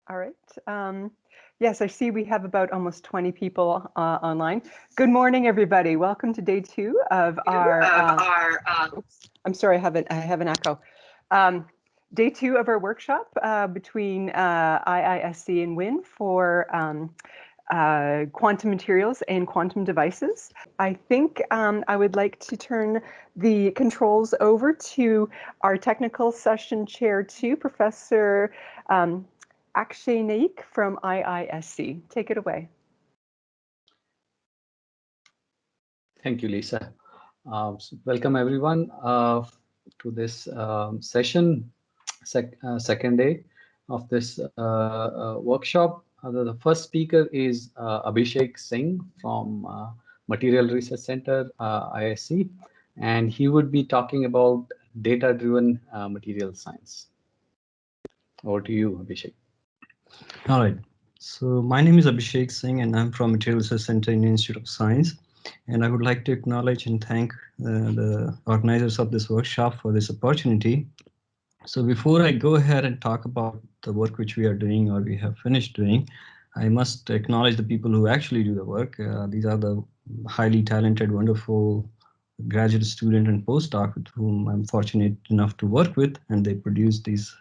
All right. Yes, I see we have about almost 20 people online. Good morning, everybody. Welcome to day 2 of our. Oops, I'm sorry, I have an echo. Day 2 of our workshop between IISc and WIN for quantum materials and quantum devices. I think I would like to turn the controls over to our technical session chair 2, Professor Akshay Naik from IISc. Take it away. Thank you, Lisa. Welcome everyone to this session, second day of this workshop. The first speaker is Abhishek Singh from Material Research Center, IISc, and he would be talking about data-driven material science. Over to you, Abhishek. All right. So my name is Abhishek Singh, and I'm from Material Research Center in the Institute of Science. And I would like to acknowledge and thank the organizers of this workshop for this opportunity. So before I go ahead and talk about the work which we are doing or we have finished doing, I must acknowledge the people who actually do the work. These are the highly talented, wonderful graduate student and postdoc with whom I'm fortunate enough to work with, and they produce these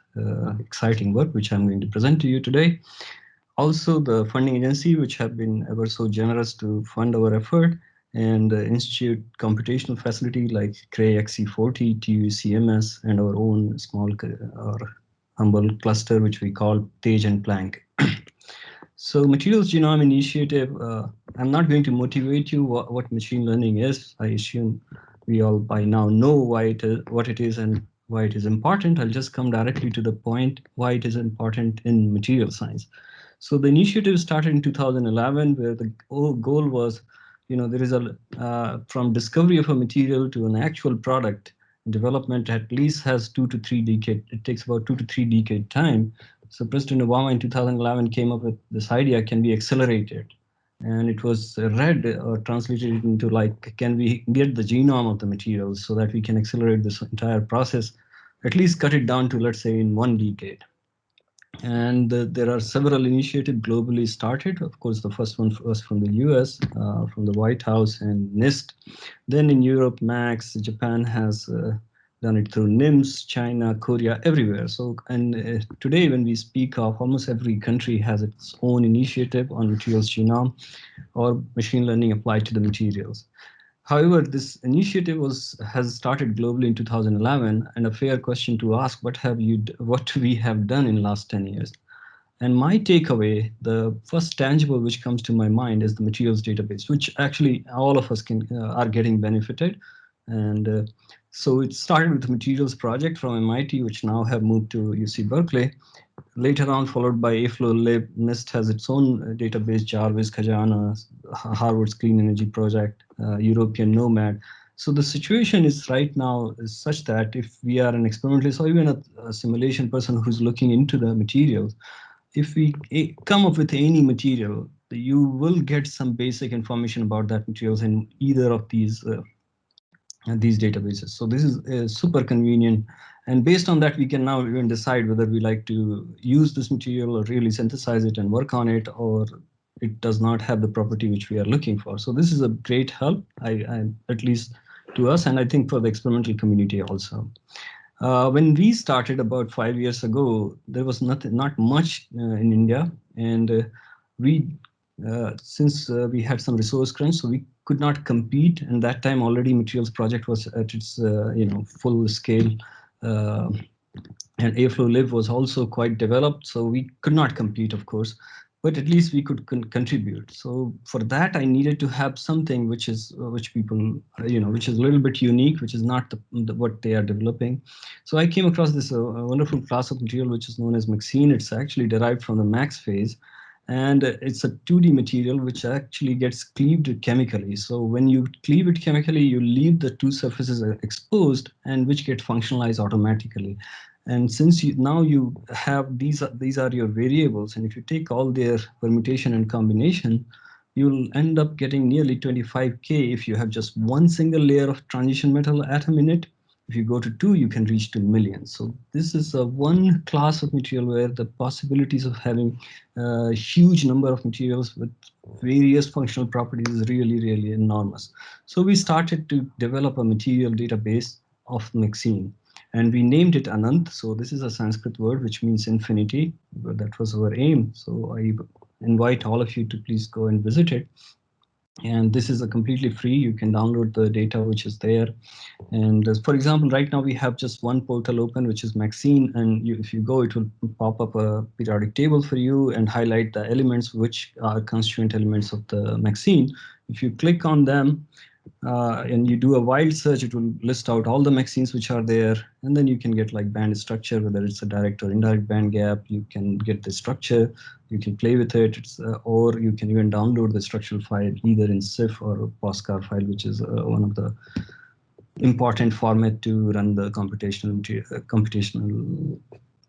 exciting work which I'm going to present to you today. Also, the funding agency which have been ever so generous to fund our effort, and the Institute computational facility like Cray XC40, TUCMS, and our own small or humble cluster which we call Tej and Planck. So Materials Genome Initiative, I'm not going to motivate you what machine learning is. I assume we all by now know what it is and why it is important. I'll just come directly to the point why it is important in material science. So the initiative started in 2011, where the goal was, there is from discovery of a material to an actual product development at least has 2 to 3 decades. It takes about 2 to 3 decade time. So President Obama in 2011 came up with this idea, can be accelerated. And it was read or translated into like, can we get the genome of the materials so that we can accelerate this entire process, at least cut it down to, let's say, in 1 decade. And there are several initiatives globally started. Of course, the first one was from the US, from the White House and NIST. Then in Europe, Max, Japan has done it through NIMS, China, Korea, everywhere. So, and today when we speak of, almost every country has its own initiative on materials genome or machine learning applied to the materials. However, this initiative has started globally in 2011, and a fair question to ask: what we have done in the last 10 years? And my takeaway, the first tangible which comes to my mind, is the materials database, which actually all of us are getting benefited. And so it started with the materials project from MIT, which now have moved to UC Berkeley. Later on, followed by AFLOW-Lib. NIST has its own database, Jarvis, Khajana, Harvard's Clean Energy Project, European Nomad. So the situation is right now is such that if we are an experimentalist or even a simulation person who's looking into the materials, if we come up with any material, you will get some basic information about that materials in either of these databases. So this is super convenient. And based on that, we can now even decide whether we like to use this material or really synthesize it and work on it, or it does not have the property which we are looking for. So this is a great help, at least to us, and I think for the experimental community also. When we started about 5 years ago, there was not much in India, and since we had some resource crunch, so we could not compete. And that time already materials project was at its full scale, and AFLOW-Lib was also quite developed, so we could not compete, of course, but at least we could contribute. So for that, I needed to have something which people which is a little bit unique, which is not what they are developing. So I came across this wonderful class of material which is known as Maxine. It's actually derived from the Max phase. And it's a 2D material which actually gets cleaved chemically. So when you cleave it chemically, you leave the two surfaces exposed, and which get functionalized automatically. And since now you have these are your variables, and if you take all their permutation and combination, you'll end up getting nearly 25K if you have just one single layer of transition metal atom in it. If you go to 2, you can reach to millions. So this is one class of material where the possibilities of having a huge number of materials with various functional properties is really, really enormous. So we started to develop a material database of Maxine, and we named it Anant. So this is a Sanskrit word which means infinity. That was our aim. So I invite all of you to please go and visit it. And this is a completely free. You can download the data which is there. And for example, right now we have just one portal open, which is Maxine. And if you go, it will pop up a periodic table for you and highlight the elements which are constituent elements of the Maxine. If you click on them and you do a wild search, it will list out all the Maxines which are there. And then you can get like band structure, whether it's a direct or indirect band gap. You can get the structure. You can play with it, or you can even download the structural file either in CIF or POSCAR file, which is one of the important format to run the computational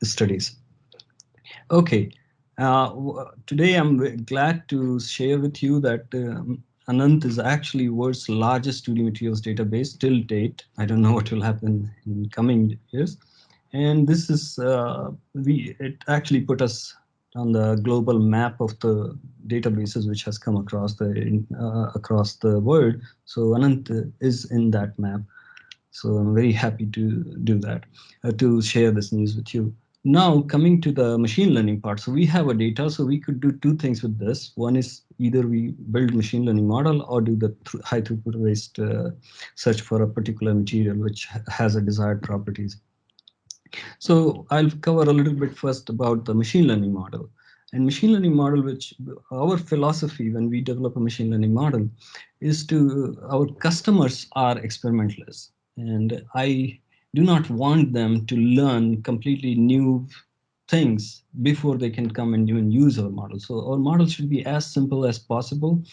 studies. Okay, today I'm glad to share with you that Anant is actually world's largest 2D materials database till date. I don't know what will happen in coming years. And this is, it actually put us on the global map of the databases which has come across the world. So Anant is in that map. So I'm very happy to do that, to share this news with you. Now coming to the machine learning part. So we have a data, so we could do two things with this. One is either we build machine learning model or do the high throughput based search for a particular material which has a desired properties. So I'll cover a little bit first about the machine learning model. And machine learning model, which our philosophy when we develop a machine learning model is our customers are experimentalists. And I do not want them to learn completely new things before they can come and even use our model. So our model should be as simple as possible.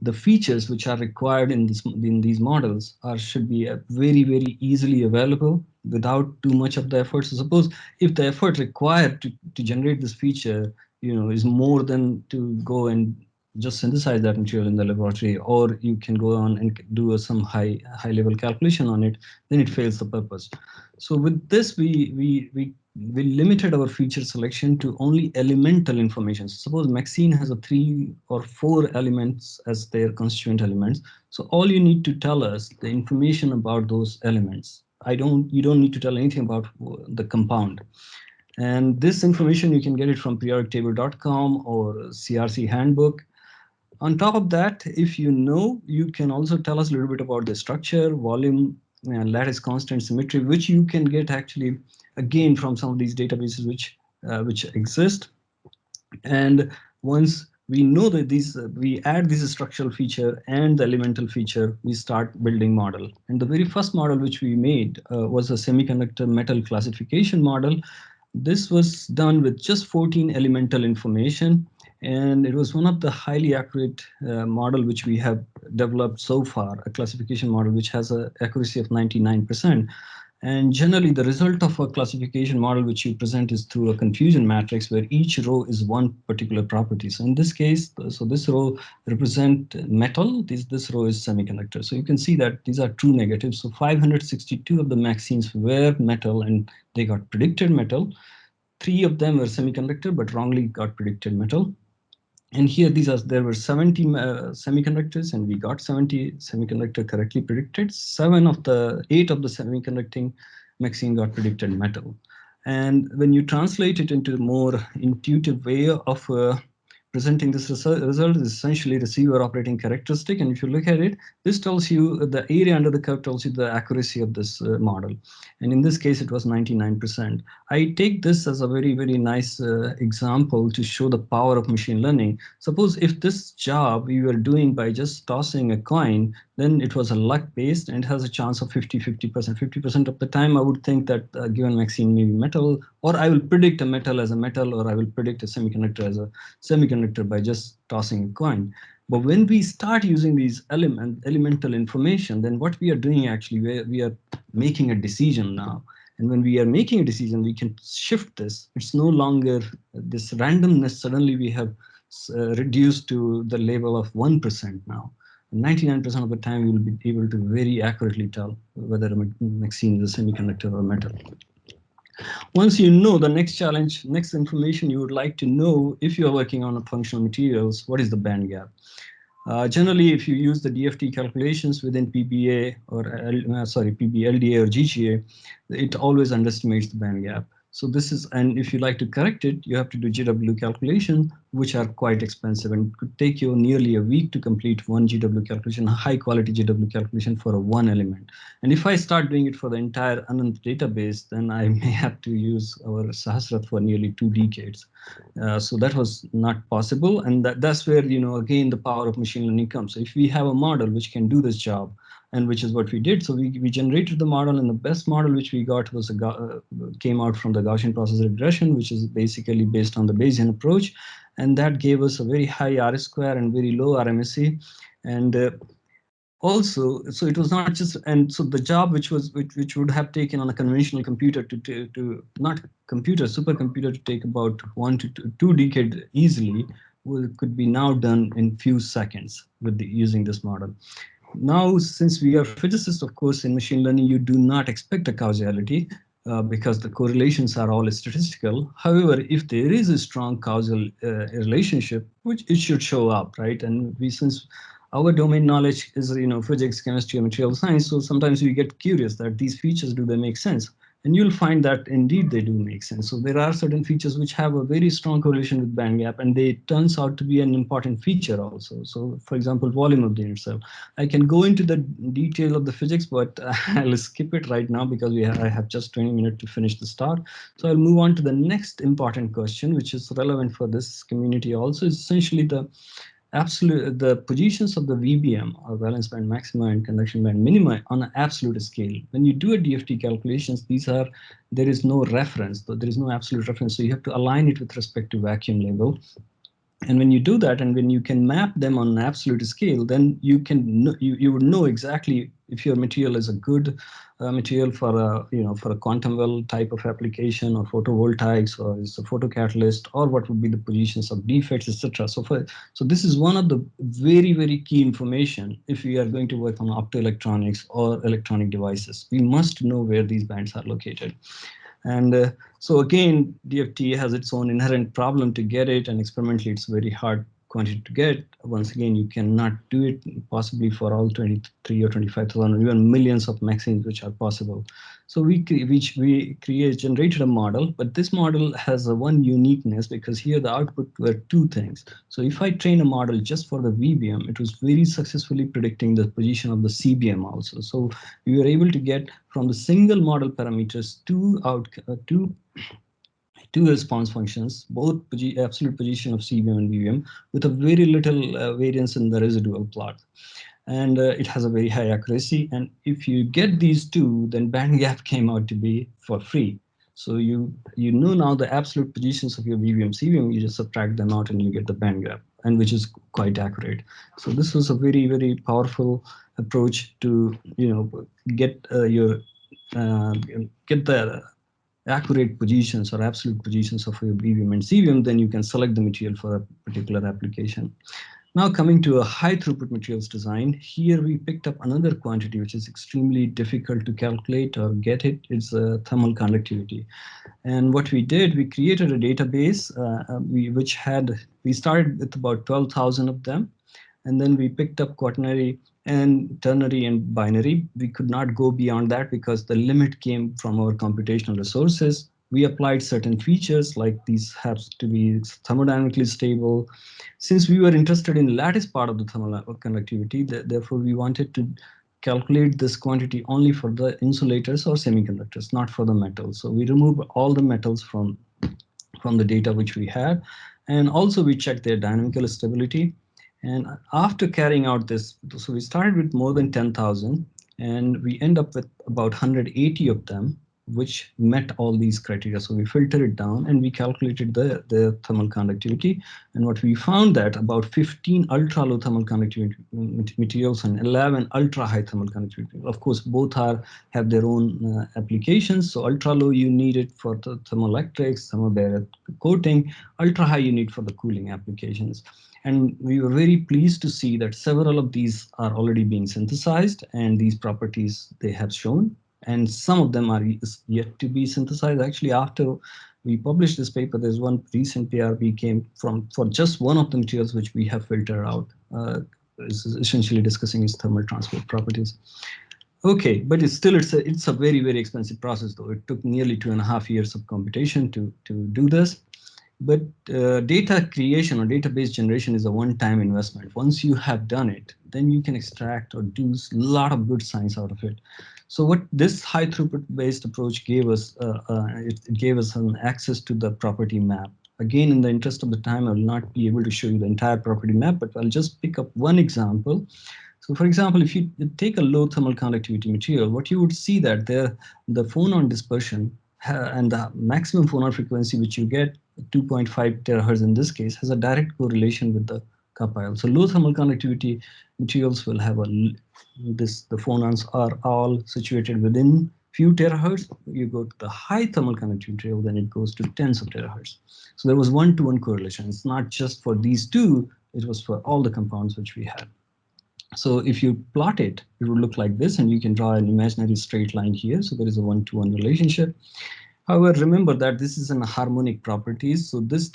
The features which are required in these models should be very, very easily available without too much of the effort. So suppose if the effort required to generate this feature, is more than to go and just synthesize that material in the laboratory, or you can go on and do some high level calculation on it, then it fails the purpose. So with this, we limited our feature selection to only elemental information. So suppose Maxine has 3 or 4 elements as their constituent elements. So all you need to tell us the information about those elements. You don't need to tell anything about the compound. And this information, you can get it from periodictable.com or CRC handbook. On top of that, if you can also tell us a little bit about the structure, volume, lattice constant, symmetry, which you can get actually again from some of these databases which exist. And once we know that we add this structural feature and the elemental feature, we start building model. And the very first model which we made was a semiconductor metal classification model. This was done with just 14 elemental information. And it was one of the highly accurate model which we have developed so far, a classification model which has an accuracy of 99%. And generally, the result of a classification model which you present is through a confusion matrix where each row is one particular property. So in this case, so this row represent metal, this row is semiconductor. So you can see that these are true negatives. So 562 of the Maxines were metal and they got predicted metal. 3 of them were semiconductor but wrongly got predicted metal. And here there were 70 semiconductors and we got 70 semiconductor correctly predicted. 8 of the semiconducting Maxine got predicted metal. And when you translate it into a more intuitive way of presenting this result is essentially receiver operating characteristic. And if you look at it, this tells you the area under the curve tells you the accuracy of this model. And in this case, it was 99%. I take this as a very, very nice example to show the power of machine learning. Suppose if this job we were doing by just tossing a coin, then it was a luck based and it has a chance of 50%. 50% of the time, I would think that a given Maxine may be metal, or I will predict a metal as a metal, or I will predict a semiconductor as a semiconductor by just tossing a coin. But when we start using these elemental information, then what we are doing actually, we are making a decision now. And when we are making a decision, we can shift this. It's no longer this randomness. Suddenly we have reduced to the level of 1% now. 99% of the time, we will be able to very accurately tell whether a Maxine is a semiconductor or metal. Once you know the next challenge, next information you would like to know if you are working on a functional materials, what is the band gap? Generally, if you use the DFT calculations within PBA or PBLDA or GGA, it always underestimates the band gap. So this is, and if you like to correct it, you have to do GW calculation, which are quite expensive and could take you nearly a week to complete one GW calculation, a high quality GW calculation for a one element. And if I start doing it for the entire Anand database, then I may have to use our Sahasrat for nearly 2 decades. So that was not possible. And that's where, again, the power of machine learning comes. So if we have a model which can do this job, and which is what we did. So we generated the model, and the best model which we got was came out from the Gaussian process regression, which is basically based on the Bayesian approach. And that gave us a very high R-square and very low RMSE. And also, so it was not just, and so the job which would have taken on a conventional computer to not computer, supercomputer to take about 1 to 2 decades easily, could be now done in few seconds with using this model. Now, since we are physicists, of course, in machine learning, you do not expect a causality because the correlations are all statistical. However, if there is a strong causal relationship, which it should show up, right? And since our domain knowledge is, physics, chemistry, and material science, so sometimes we get curious that these features, do they make sense? And you'll find that indeed they do make sense. So there are certain features which have a very strong correlation with band gap, and they turns out to be an important feature also. So for example, volume of the inner cell. I can go into the detail of the physics, but I'll skip it right now because I have just 20 minutes to finish the start. So I'll move on to the next important question, which is relevant for this community also, is essentially the positions of the VBM, or valence band maxima and conduction band minima, on an absolute scale. When you do a DFT calculations, there is no reference, there is no absolute reference, so you have to align it with respect to vacuum level. And when you do that, and when you can map them on an absolute scale, then you would know exactly if your material is a good material for a quantum well type of application, or photovoltaics, or is a photocatalyst, or what would be the positions of defects, etc. So this is one of the very, very key information if we are going to work on optoelectronics or electronic devices. We must know where these bands are located. And so again, DFT has its own inherent problem to get it, and experimentally it's very hard quantity to get. Once again, you cannot do it possibly for all 23 or 25,000 or even millions of Maxines which are possible. So we generated a model, but this model has one uniqueness, because here the output were two things. So if I train a model just for the VBM, it was very successfully predicting the position of the CBM also. So we were able to get from the single model parameters two response functions, both absolute position of CBM and VBM, with a very little variance in the residual plot. And it has a very high accuracy. And if you get these two, then band gap came out to be for free. So you know now the absolute positions of your VBM, CBM, you just subtract them out and you get the band gap, and which is quite accurate. So this was a very, very powerful approach to get the accurate positions or absolute positions of your VBM and CBM. Then you can select the material for a particular application. Now coming to a high throughput materials design, here we picked up another quantity which is extremely difficult to calculate or get it. It's thermal conductivity. And what we did, we created a database we started with about 12,000 of them. And then we picked up quaternary and ternary and binary. We could not go beyond that because the limit came from our computational resources. We applied certain features like these have to be thermodynamically stable. Since we were interested in lattice part of the thermal conductivity, therefore we wanted to calculate this quantity only for the insulators or semiconductors, not for the metals. So we removed all the metals from the data which we had. And also we checked their dynamical stability. And after carrying out this, so we started with more than 10,000, and we end up with about 180 of them, which met all these criteria. So we filtered it down and we calculated the thermal conductivity. And what we found that about 15 ultra low thermal conductivity materials and 11 ultra high thermal conductivity. Of course, both have their own applications. So ultra low you need it for the thermoelectrics, thermal barrier coating. Ultra high you need for the cooling applications. And we were very pleased to see that several of these are already being synthesized, and these properties they have shown. And some of them are yet to be synthesized. Actually, after we published this paper, there's one recent PRB came from for just one of the materials which we have filtered out. This is essentially discussing its thermal transport properties. Okay, but it's a very, very expensive process though. It took nearly 2.5 years of computation to do this. But data creation or database generation is a one-time investment. Once you have done it, then you can extract or do a lot of good science out of it. So what this high throughput based approach gave us, it gave us an access to the property map. Again, in the interest of the time, I will not be able to show you the entire property map, but I'll just pick up one example. So for example, if you take a low thermal conductivity material, what you would see that the phonon dispersion and the maximum phonon frequency which you get, 2.5 terahertz in this case, has a direct correlation with the kappa. So low thermal conductivity materials will have the phonons are all situated within few terahertz. You go to the high thermal conductivity material, then it goes to tens of terahertz. So there was one-to-one correlation. It's not just for these two, it was for all the compounds which we had. So if you plot it, it would look like this, and you can draw an imaginary straight line here. So there is a one-to-one relationship. However, remember that this is in harmonic properties, so this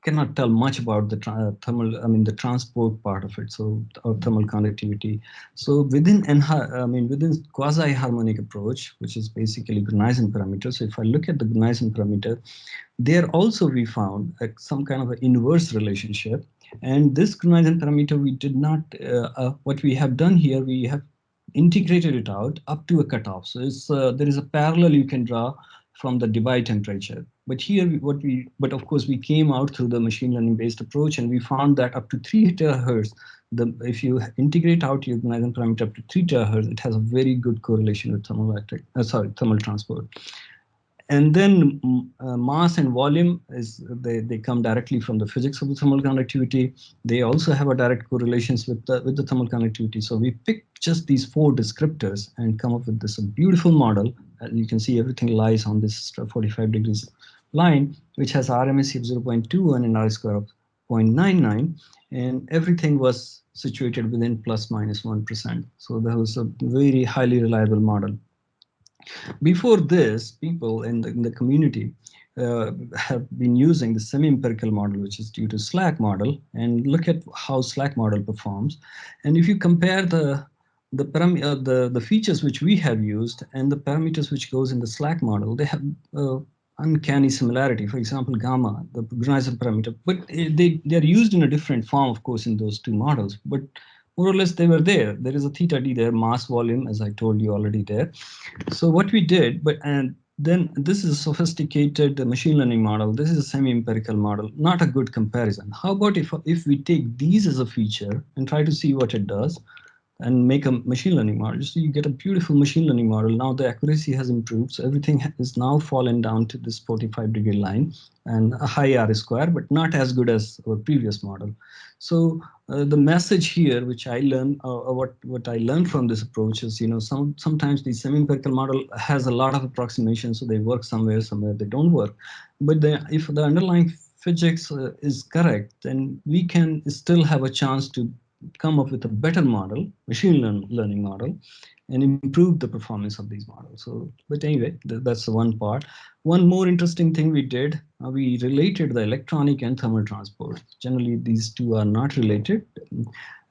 cannot tell much about the the transport part of it, so or thermal conductivity. So within within quasi-harmonic approach, which is basically Gunaysen parameter. So if I look at the Gunaysen parameter, there also we found some kind of an inverse relationship. And this Gunaysen parameter, we did not. What we have done here, we have integrated it out up to a cutoff. So there is a parallel you can draw from the Debye temperature. But here, but of course, we came out through the machine learning based approach, and we found that up to 3 terahertz, if you integrate out your Gunaysen parameter up to 3 terahertz, it has a very good correlation with thermal transport. And then mass and volume they come directly from the physics of the thermal conductivity. They also have a direct correlations with the thermal conductivity. So we picked just these 4 descriptors and come up with this beautiful model. You can see everything lies on this 45 degrees line, which has RMSE of 0.21 and R-square of 0.99, and everything was situated within plus minus 1%. So that was a very highly reliable model. Before this, people in the community have been using the semi-empirical model, which is due to SLAC model, and look at how SLAC model performs. And if you compare the features which we have used and the parameters which goes in the SLAC model, they have uncanny similarity. For example, gamma, the Gunaysen parameter, but they are used in a different form, of course, in those 2 models. But more or less, they were there. There is a theta d there, mass volume, as I told you already there. So what we did, and then this is a sophisticated machine learning model. This is a semi-empirical model, not a good comparison. How about if we take these as a feature and try to see what it does and make a machine learning model? So you get a beautiful machine learning model. Now the accuracy has improved. So everything is now fallen down to this 45-degree line and a high R-square, but not as good as our previous model. So the message here, which I learned, what I learned from this approach is, sometimes the semi-empirical model has a lot of approximations, so they work somewhere they don't work. But if the underlying physics is correct, then we can still have a chance to come up with a better model, machine learning model, and improve the performance of these models. So, but anyway, that's the one part. One more interesting thing we did, we related the electronic and thermal transport. Generally, these 2 are not related.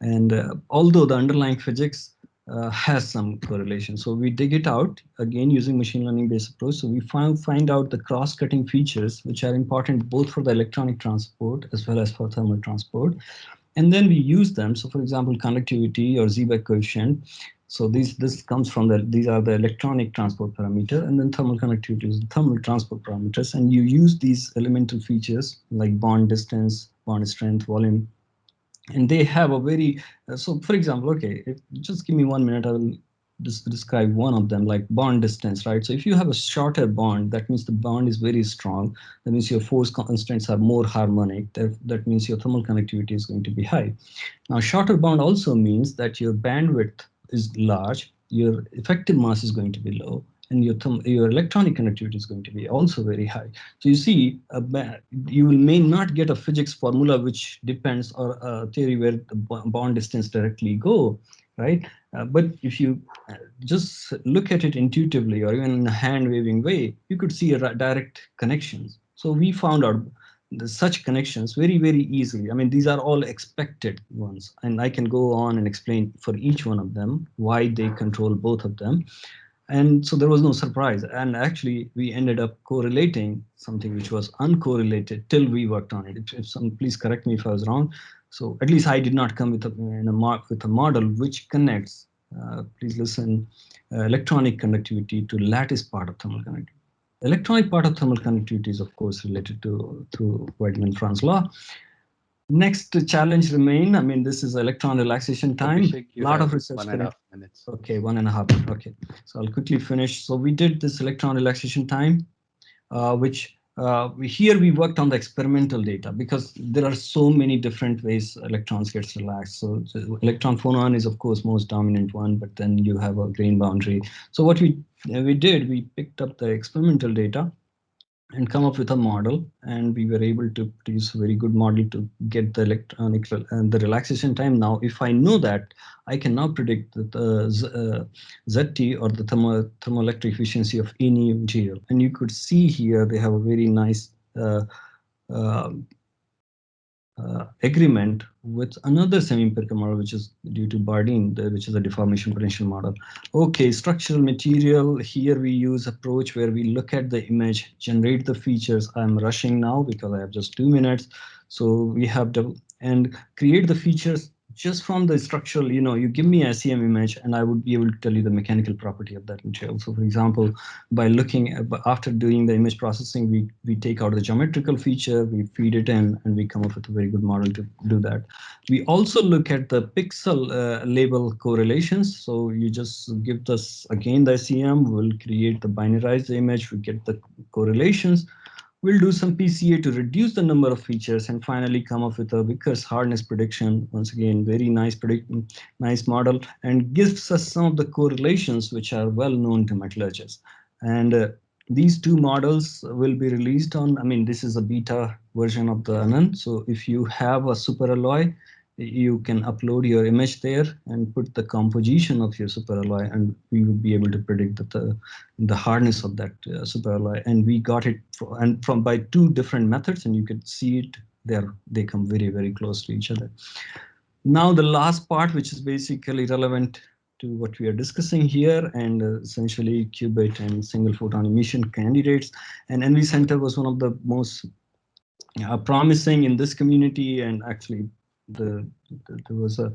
And although the underlying physics has some correlation. So we dig it out, again, using machine learning based approach. So we find out the cross-cutting features, which are important both for the electronic transport as well as for thermal transport. And then we use them. So for example, conductivity or Seebeck coefficient. So this comes from these are the electronic transport parameter, and then thermal conductivity is the thermal transport parameters. And you use these elemental features like bond distance, bond strength, volume, and they have a very, so for example, okay, just give me 1 minute, I will describe one of them, like bond distance, right? So if you have a shorter bond, that means the bond is very strong. That means your force constants are more harmonic. That means your thermal conductivity is going to be high. Now, shorter bond also means that your bandwidth is large, your effective mass is going to be low, and your electronic conductivity is going to be also very high. So you see, you may not get a physics formula which depends, or a theory where the bond distance directly go, right? But if you just look at it intuitively, or even in a hand-waving way, you could see a direct connections. So we found out such connections very, very easily. I mean, these are all expected ones, and I can go on and explain for each one of them why they control both of them. And so there was no surprise. And actually, we ended up correlating something which was uncorrelated till we worked on it. If some, please correct me if I was wrong. So at least I did not come with a model which connects, please listen, electronic conductivity to lattice part of thermal conductivity. Electronic part of thermal conductivity is, of course, related to Weidmann-Franz law. Next challenge remain. I mean, this is electron relaxation time. Abhishek, you lot have of research. 1.5 minutes. Okay, 1.5. Okay, so I'll quickly finish. So we did this electron relaxation time, which here we worked on the experimental data, because there are so many different ways electrons gets relaxed. So the electron phonon is of course most dominant one, but then you have a grain boundary. So what we did, we picked up the experimental data and come up with a model, and we were able to produce a very good model to get the electronic and the relaxation time. Now, if I know that, I can now predict the ZT, or the thermoelectric efficiency of any material. And you could see here they have a very nice uh, agreement with another semi-empirical model, which is due to Bardeen, which is a deformation potential model. Okay, structural material. Here we use approach where we look at the image, generate the features. I'm rushing now because I have just 2 minutes. So we have to and create the features just from the structural, you give me a SEM image and I would be able to tell you the mechanical property of that material. So for example, by looking at, after doing the image processing, we take out the geometrical feature, we feed it in, and we come up with a very good model to do that. We also look at the pixel label correlations. So you just give us again the SEM, we'll create the binarized image, we get the correlations. We'll do some PCA to reduce the number of features, and finally come up with a Vickers hardness prediction. Once again, very nice nice model, and gives us some of the correlations which are well known to metallurgists. And these two models will be released on, I mean, this is a beta version of the ANAN. So if you have a superalloy, you can upload your image there and put the composition of your superalloy, and we would be able to predict the hardness of that superalloy. And we got it from by 2 different methods, and you could see it there. They come very, very close to each other. Now the last part, which is basically relevant to what we are discussing here, and essentially qubit and single photon emission candidates. And NV Center was one of the most promising in this community, and actually there was a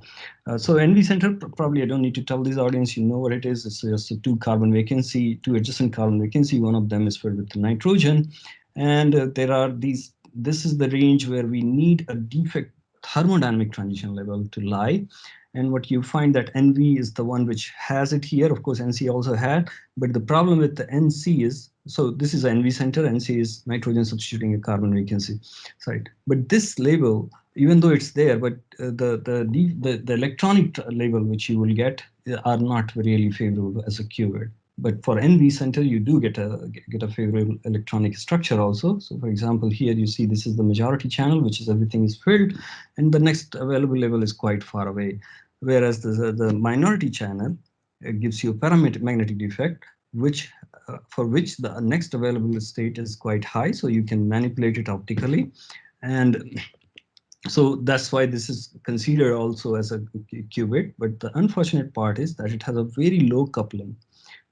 so NV Center, probably I don't need to tell this audience, you know what it is. It's just a 2 carbon vacancy, 2 adjacent carbon vacancy. One of them is filled with nitrogen, and there are these. This is the range where we need a defect thermodynamic transition level to lie. And what you find that NV is the one which has it here. Of course, NC also had, but the problem with the NC is, so this is NV center, NC is nitrogen substituting a carbon vacancy, right? But this label, even though it's there, but the electronic label which you will get are not really favorable as a qubit. But for NV center, you do get a favorable electronic structure also. So for example, here you see this is the majority channel, which is everything is filled, and the next available level is quite far away. Whereas the minority channel gives you a paramagnetic defect, which for which the next available state is quite high, so you can manipulate it optically. And so that's why this is considered also as a qubit. But the unfortunate part is that it has a very low coupling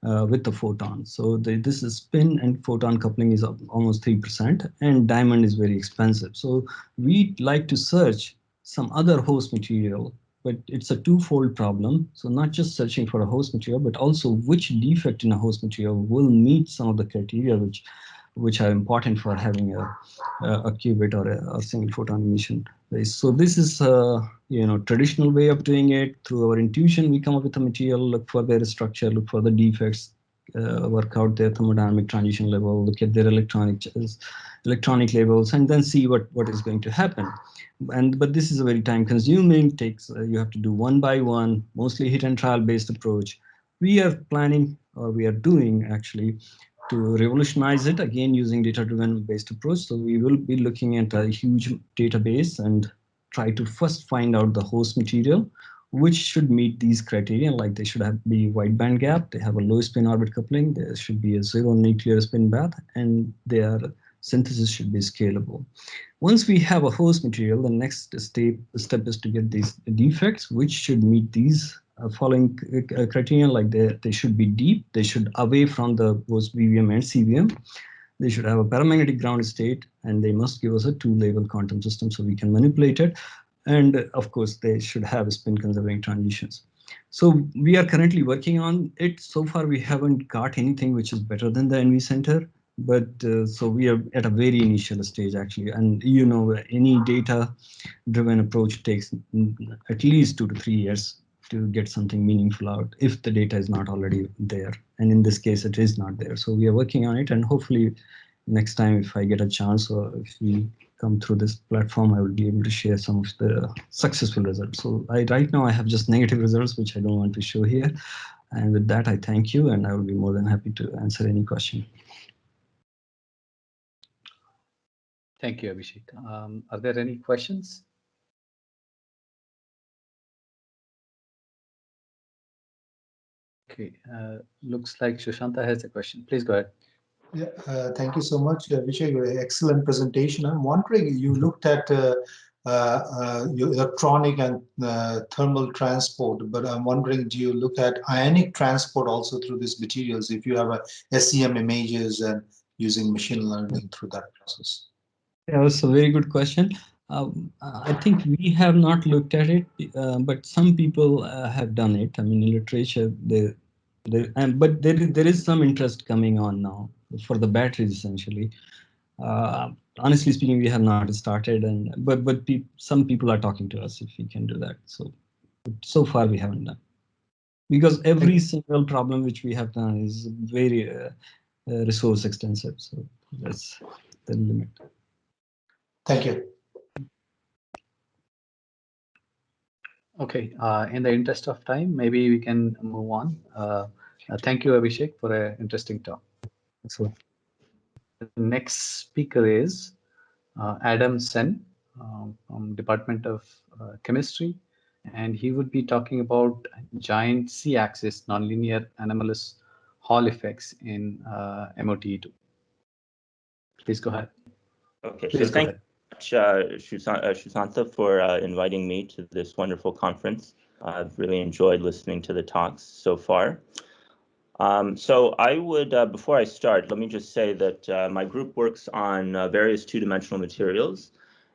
with the photon. So this is spin and photon coupling is almost 3%, and diamond is very expensive. So we like to search some other host material, but it's a 2-fold problem. So not just searching for a host material, but also which defect in a host material will meet some of the criteria which which are important for having a qubit or a single photon emission base. So this is traditional way of doing it. Through our intuition, we come up with a material, look for their structure, look for the defects, work out their thermodynamic transition level, look at their electronic levels, and then see what is going to happen. But this is a very time consuming, takes you have to do one by one, mostly hit and trial based approach. We are planning, or we are doing actually, to revolutionize it again using data-driven based approach. So we will be looking at a huge database and try to first find out the host material, which should meet these criteria, like they should be wide band gap, they have a low spin orbit coupling, there should be a zero nuclear spin path, and their synthesis should be scalable. Once we have a host material, the next step is to get these defects, which should meet these following criteria, like they should be deep, they should away from the both BVM and CVM, they should have a paramagnetic ground state, and they must give us a two-level quantum system so we can manipulate it. And of course, they should have spin conserving transitions. So we are currently working on it. So far, we haven't got anything which is better than the NV Center. But so we are at a very initial stage, actually. And any data-driven approach takes at least 2 to 3 years to get something meaningful out if the data is not already there. And in this case, it is not there. So we are working on it. And hopefully next time, if I get a chance, or if we come through this platform, I will be able to share some of the successful results. So right now I have just negative results, which I don't want to show here. And with that, I thank you, and I will be more than happy to answer any question. Thank you, Abhishek. Are there any questions? Okay, looks like Sushanta has a question. Please go ahead. Yeah, thank you so much, Abhishek. Excellent presentation. I'm wondering, you looked at your electronic and thermal transport, but I'm wondering, do you look at ionic transport also through these materials if you have a SEM images and using machine learning through that process? Yeah, that's a very good question. I think we have not looked at it, but some people have done it. I mean, in literature, but there is some interest coming on now for the batteries, essentially. Honestly speaking, we have not started, but some people are talking to us if we can do that. So far we haven't done, because every single problem which we have done is very resource extensive. So that's the limit. Thank you. Okay, in the interest of time, maybe we can move on. Thank you, Abhishek, for an interesting talk. Excellent. The next speaker is Adam Sen from Department of Chemistry, and he would be talking about giant C-axis nonlinear anomalous Hall effects in MOTE2. Please go ahead. Okay, Please so thank you Sushanta, for inviting me to this wonderful conference. I've really enjoyed listening to the talks so far. So I would, before I start, let me just say that my group works on various two-dimensional materials,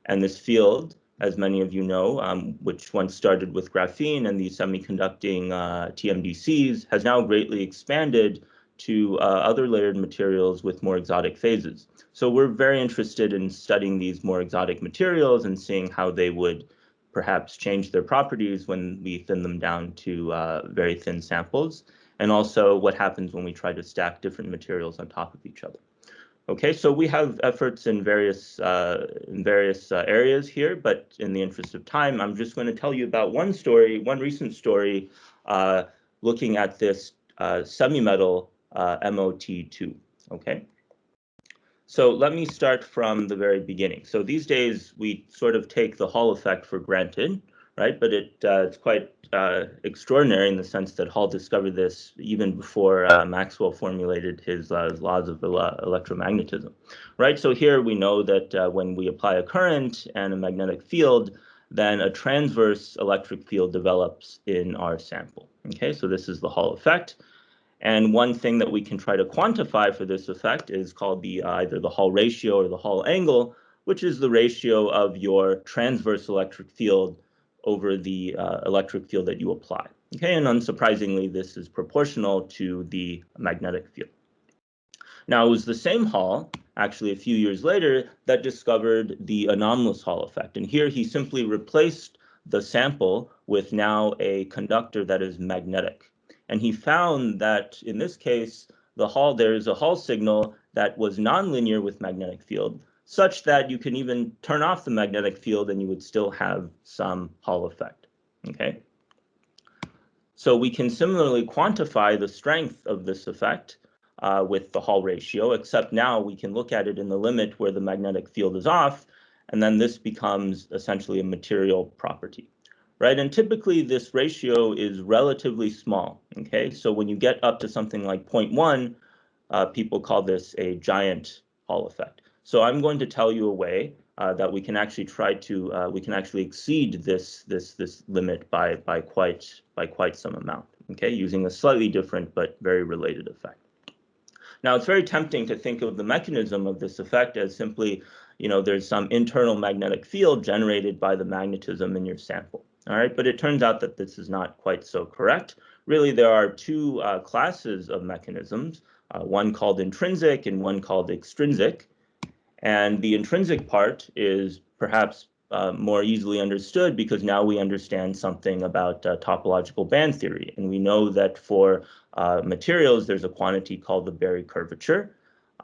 and this field, as many of you know, which once started with graphene and the semiconducting TMDCs, has now greatly expanded to other layered materials with more exotic phases. So we're very interested in studying these more exotic materials and seeing how they would perhaps change their properties when we thin them down to very thin samples, and also what happens when we try to stack different materials on top of each other. Okay, so we have efforts in various areas here, but in the interest of time, I'm just going to tell you about one recent story, looking at this semi-metal MOTE2. Okay. So let me start from the very beginning. So these days we sort of take the Hall effect for granted, right? But it's quite extraordinary in the sense that Hall discovered this even before Maxwell formulated his laws of electromagnetism, right? So here we know that when we apply a current and a magnetic field, then a transverse electric field develops in our sample. Okay, so this is the Hall effect. And one thing that we can try to quantify for this effect is called the either the Hall ratio or the Hall angle, which is the ratio of your transverse electric field over the electric field that you apply. Okay, and unsurprisingly, this is proportional to the magnetic field. Now, it was the same Hall, actually a few years later, that discovered the anomalous Hall effect. And here he simply replaced the sample with now a conductor that is magnetic. And he found that in this case, there is a Hall signal that was nonlinear with magnetic field, such that you can even turn off the magnetic field and you would still have some Hall effect. Okay. So we can similarly quantify the strength of this effect with the Hall ratio, except now we can look at it in the limit where the magnetic field is off, and then this becomes essentially a material property, right? And typically this ratio is relatively small, okay? So when you get up to something like 0.1, people call this a giant Hall effect. So I'm going to tell you a way that we can actually exceed this limit by quite some amount, okay, using a slightly different but very related effect. Now, it's very tempting to think of the mechanism of this effect as simply, there's some internal magnetic field generated by the magnetism in your sample. All right, but it turns out that this is not quite so correct. Really, there are two classes of mechanisms, one called intrinsic and one called extrinsic. And the intrinsic part is perhaps more easily understood because now we understand something about topological band theory. And we know that for materials, there's a quantity called the Berry curvature.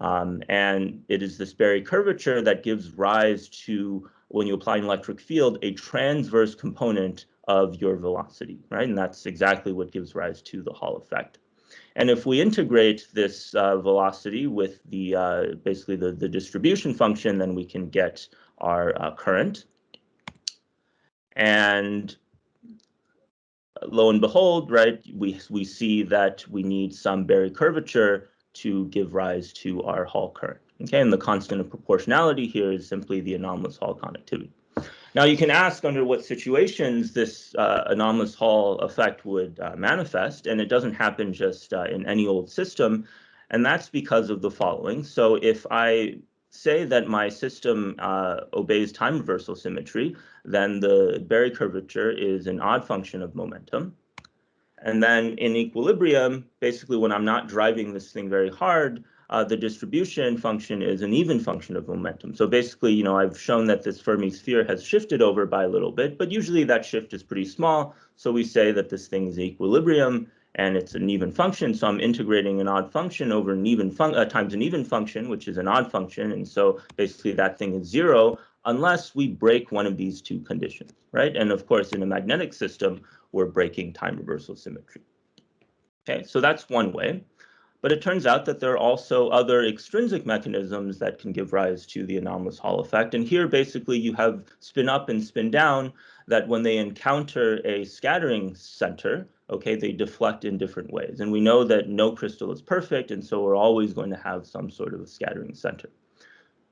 And it is this Berry curvature that gives rise to, when you apply an electric field, a transverse component of your velocity, right? And that's exactly what gives rise to the Hall effect. And if we integrate this velocity with the basically the distribution function, then we can get our current. And lo and behold, right, we see that we need some Berry curvature to give rise to our Hall current. Okay, and the constant of proportionality here is simply the anomalous Hall conductivity. Now, you can ask under what situations this anomalous Hall effect would manifest, and it doesn't happen just in any old system, and that's because of the following. So if I say that my system obeys time reversal symmetry, then the Berry curvature is an odd function of momentum. And then in equilibrium, basically when I'm not driving this thing very hard, the distribution function is an even function of momentum. So basically, I've shown that this Fermi sphere has shifted over by a little bit, but usually that shift is pretty small. So we say that this thing is equilibrium and it's an even function. So I'm integrating an odd function over an even times an even function, which is an odd function. And so basically that thing is zero unless we break one of these two conditions, right? And of course, in a magnetic system, we're breaking time reversal symmetry. Okay, so that's one way. But it turns out that there are also other extrinsic mechanisms that can give rise to the anomalous Hall effect. And here, basically, you have spin up and spin down that when they encounter a scattering center, okay, they deflect in different ways. And we know that no crystal is perfect, and so we're always going to have some sort of a scattering center.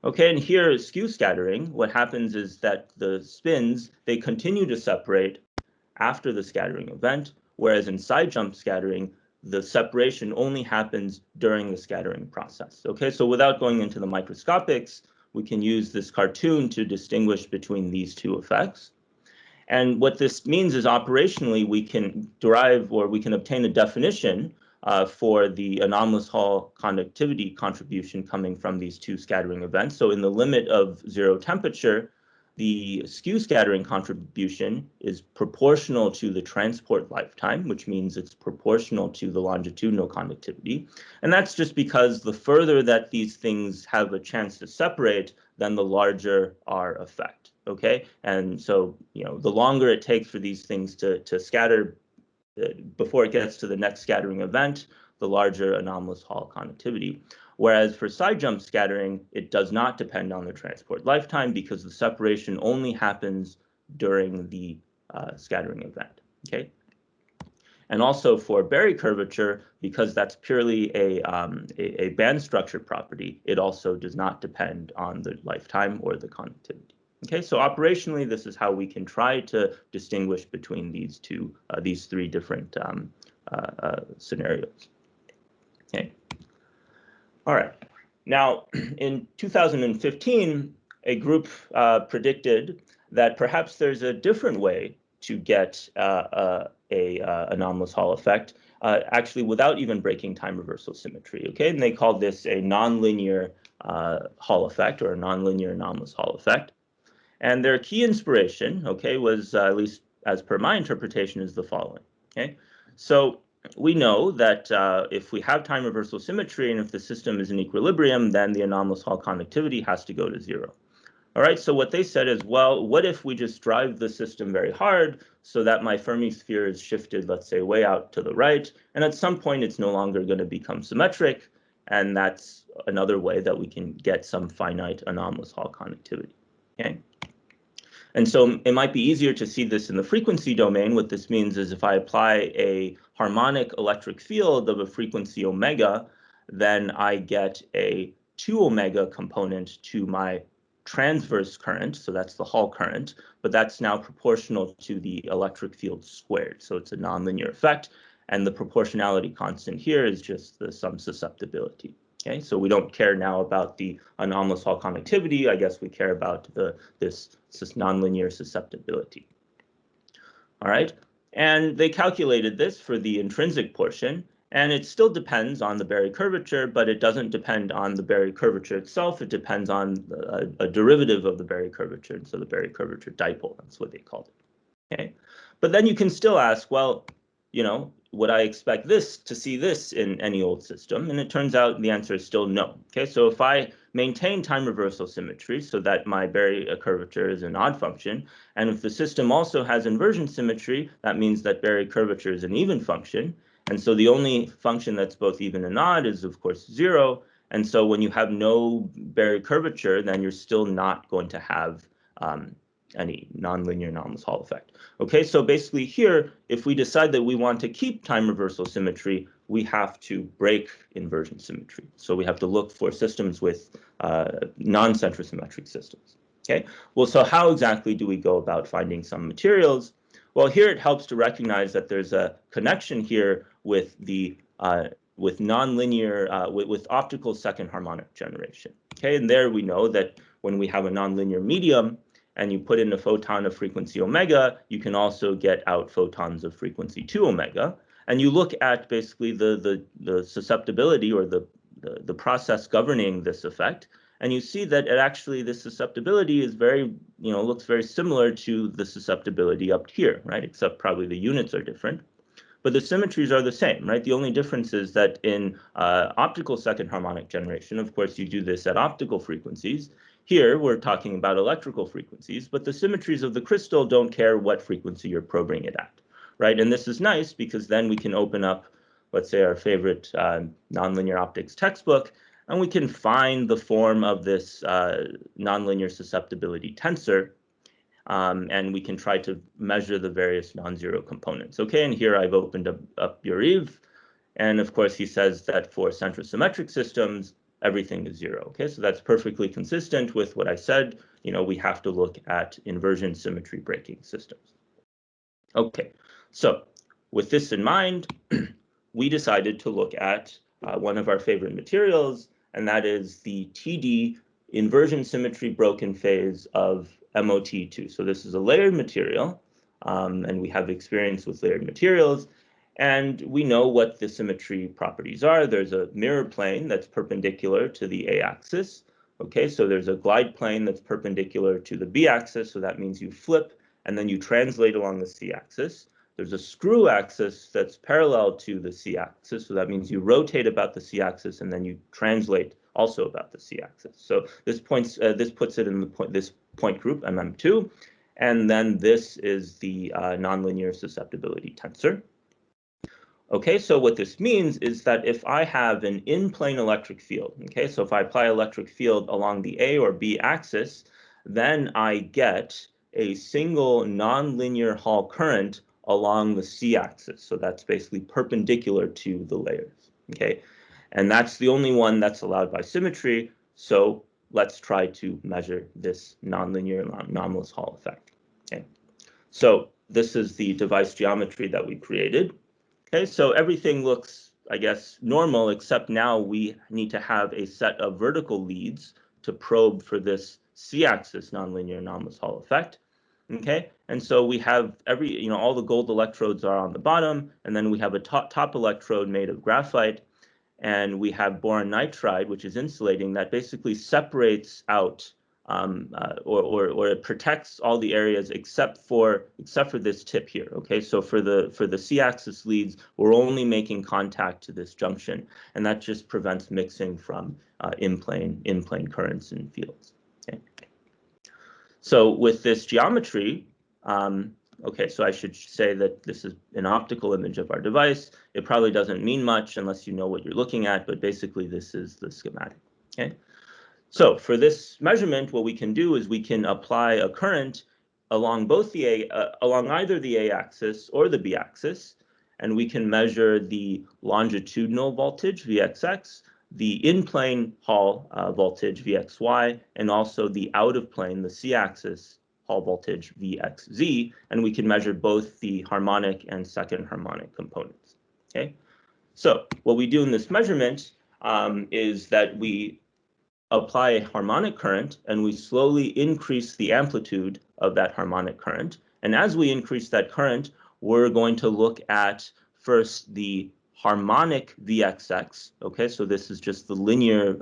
Okay, and here is skew scattering. What happens is that the spins, they continue to separate after the scattering event, whereas in side jump scattering, the separation only happens during the scattering process. Okay, so without going into the microscopics, we can use this cartoon to distinguish between these two effects. And what this means is operationally, we can derive or we can obtain a definition for the anomalous Hall conductivity contribution coming from these two scattering events. So in the limit of zero temperature, the skew scattering contribution is proportional to the transport lifetime, which means it's proportional to the longitudinal conductivity. And that's just because the further that these things have a chance to separate, then the larger our effect, okay? And so, the longer it takes for these things to scatter before it gets to the next scattering event, the larger anomalous Hall conductivity. Whereas for side jump scattering, it does not depend on the transport lifetime because the separation only happens during the scattering event, okay? And also for Berry curvature, because that's purely a band structure property, it also does not depend on the lifetime or the conductivity. Okay, so operationally, this is how we can try to distinguish between these three different scenarios. Okay. All right. Now, in 2015, a group predicted that perhaps there's a different way to get a anomalous Hall effect, actually without even breaking time reversal symmetry, okay? And they called this a nonlinear Hall effect, or a nonlinear anomalous Hall effect. And their key inspiration, okay, was, at least as per my interpretation, is the following, okay? So we know that if we have time reversal symmetry and if the system is in equilibrium, then the anomalous Hall conductivity has to go to 0. All right, so what they said is, well, what if we just drive the system very hard so that my Fermi sphere is shifted, let's say, way out to the right, and at some point it's no longer going to become symmetric, and that's another way that we can get some finite anomalous Hall conductivity, okay? And so it might be easier to see this in the frequency domain. What this means is if I apply a harmonic electric field of a frequency omega, then I get a 2 omega component to my transverse current, so that's the Hall current, but that's now proportional to the electric field squared. So it's a nonlinear effect, and the proportionality constant here is just the some susceptibility. Okay, so we don't care now about the anomalous Hall conductivity. I guess we care about this nonlinear susceptibility. All right, and they calculated this for the intrinsic portion, and it still depends on the Berry curvature, but it doesn't depend on the Berry curvature itself. It depends on a derivative of the Berry curvature, so the Berry curvature dipole, that's what they called it. Okay, but then you can still ask, well, you know, would I expect this to see this in any old system? And it turns out the answer is still no. Okay, so if I maintain time reversal symmetry so that my Berry curvature is an odd function, and if the system also has inversion symmetry, that means that Berry curvature is an even function. And so the only function that's both even and odd is, of course, 0. And so when you have no Berry curvature, then you're still not going to have any nonlinear anomalous Hall effect. Okay, so basically here, if we decide that we want to keep time reversal symmetry, we have to break inversion symmetry. So we have to look for systems with non-centrosymmetric systems. Okay, well, so how exactly do we go about finding some materials? Well, here it helps to recognize that there's a connection here with the with nonlinear, with optical second harmonic generation. Okay, and there we know that when we have a nonlinear medium, and you put in a photon of frequency omega, you can also get out photons of frequency 2 omega. And you look at basically the susceptibility, or the process governing this effect, and you see that it actually, the susceptibility is very, you know, looks very similar to the susceptibility up here, right? Except probably the units are different. But the symmetries are the same, right? The only difference is that in optical second harmonic generation, of course, you do this at optical frequencies. Here, we're talking about electrical frequencies, but the symmetries of the crystal don't care what frequency you're probing it at, right? And this is nice because then we can open up, let's say, our favorite nonlinear optics textbook, and we can find the form of this nonlinear susceptibility tensor, and we can try to measure the various non-zero components. Okay, and here I've opened up Yuriv, and of course he says that for centrosymmetric systems, everything is 0. Okay, so that's perfectly consistent with what I said. You know, we have to look at inversion symmetry breaking systems. Okay, so with this in mind, we decided to look at one of our favorite materials, and that is the TD inversion symmetry broken phase of MOT2. So this is a layered material, and we have experience with layered materials, and we know what the symmetry properties are. There's a mirror plane that's perpendicular to the A-axis. Okay, so there's a glide plane that's perpendicular to the B-axis, so that means you flip and then you translate along the C-axis. There's a screw axis that's parallel to the C-axis, so that means you rotate about the C-axis and then you translate also about the C-axis. So this puts it in this point group MM2, and then this is the nonlinear susceptibility tensor. Okay, so what this means is that if I have an in-plane electric field, okay, so if I apply electric field along the A or B axis, then I get a single nonlinear Hall current along the C axis. So that's basically perpendicular to the layers, okay? And that's the only one that's allowed by symmetry. So let's try to measure this nonlinear anomalous Hall effect, okay? So this is the device geometry that we created. Okay, so everything looks, I guess, normal, except now we need to have a set of vertical leads to probe for this C-axis nonlinear anomalous Hall effect. Okay, and so we have all the gold electrodes are on the bottom, and then we have a top electrode made of graphite, and we have boron nitride, which is insulating, that basically separates out or it protects all the areas except for this tip here. Okay, so for the c-axis leads, we're only making contact to this junction, and that just prevents mixing from in-plane currents and fields. Okay. So with this geometry, okay, so I should say that this is an optical image of our device. It probably doesn't mean much unless you know what you're looking at, but basically this is the schematic. Okay. So for this measurement, what we can do is we can apply a current along along either the a-axis or the b-axis, and we can measure the longitudinal voltage Vxx, the in-plane Hall voltage Vxy, and also the out-of-plane, the c-axis Hall voltage Vxz, and we can measure both the harmonic and second harmonic components. Okay, so what we do in this measurement is that we apply a harmonic current, and we slowly increase the amplitude of that harmonic current. And as we increase that current, we're going to look at first the harmonic Vxx. Okay, so this is just the linear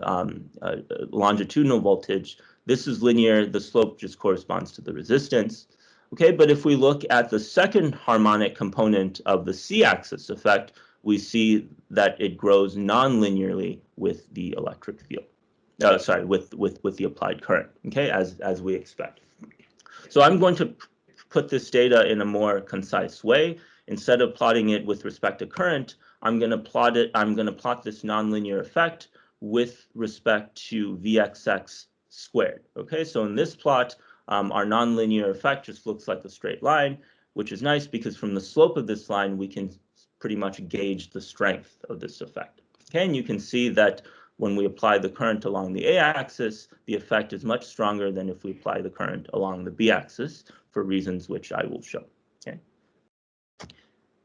longitudinal voltage. This is linear. The slope just corresponds to the resistance. Okay, but if we look at the second harmonic component of the c-axis effect, we see that it grows non-linearly with the electric field. With the applied current, okay, as we expect. So I'm going to put this data in a more concise way. Instead of plotting it with respect to current, I'm going to plot this nonlinear effect with respect to Vxx squared. Okay, so in this plot, our nonlinear effect just looks like a straight line, which is nice because from the slope of this line, we can pretty much gauge the strength of this effect. Okay, and you can see that when we apply the current along the a-axis, the effect is much stronger than if we apply the current along the b-axis for reasons which I will show. Okay.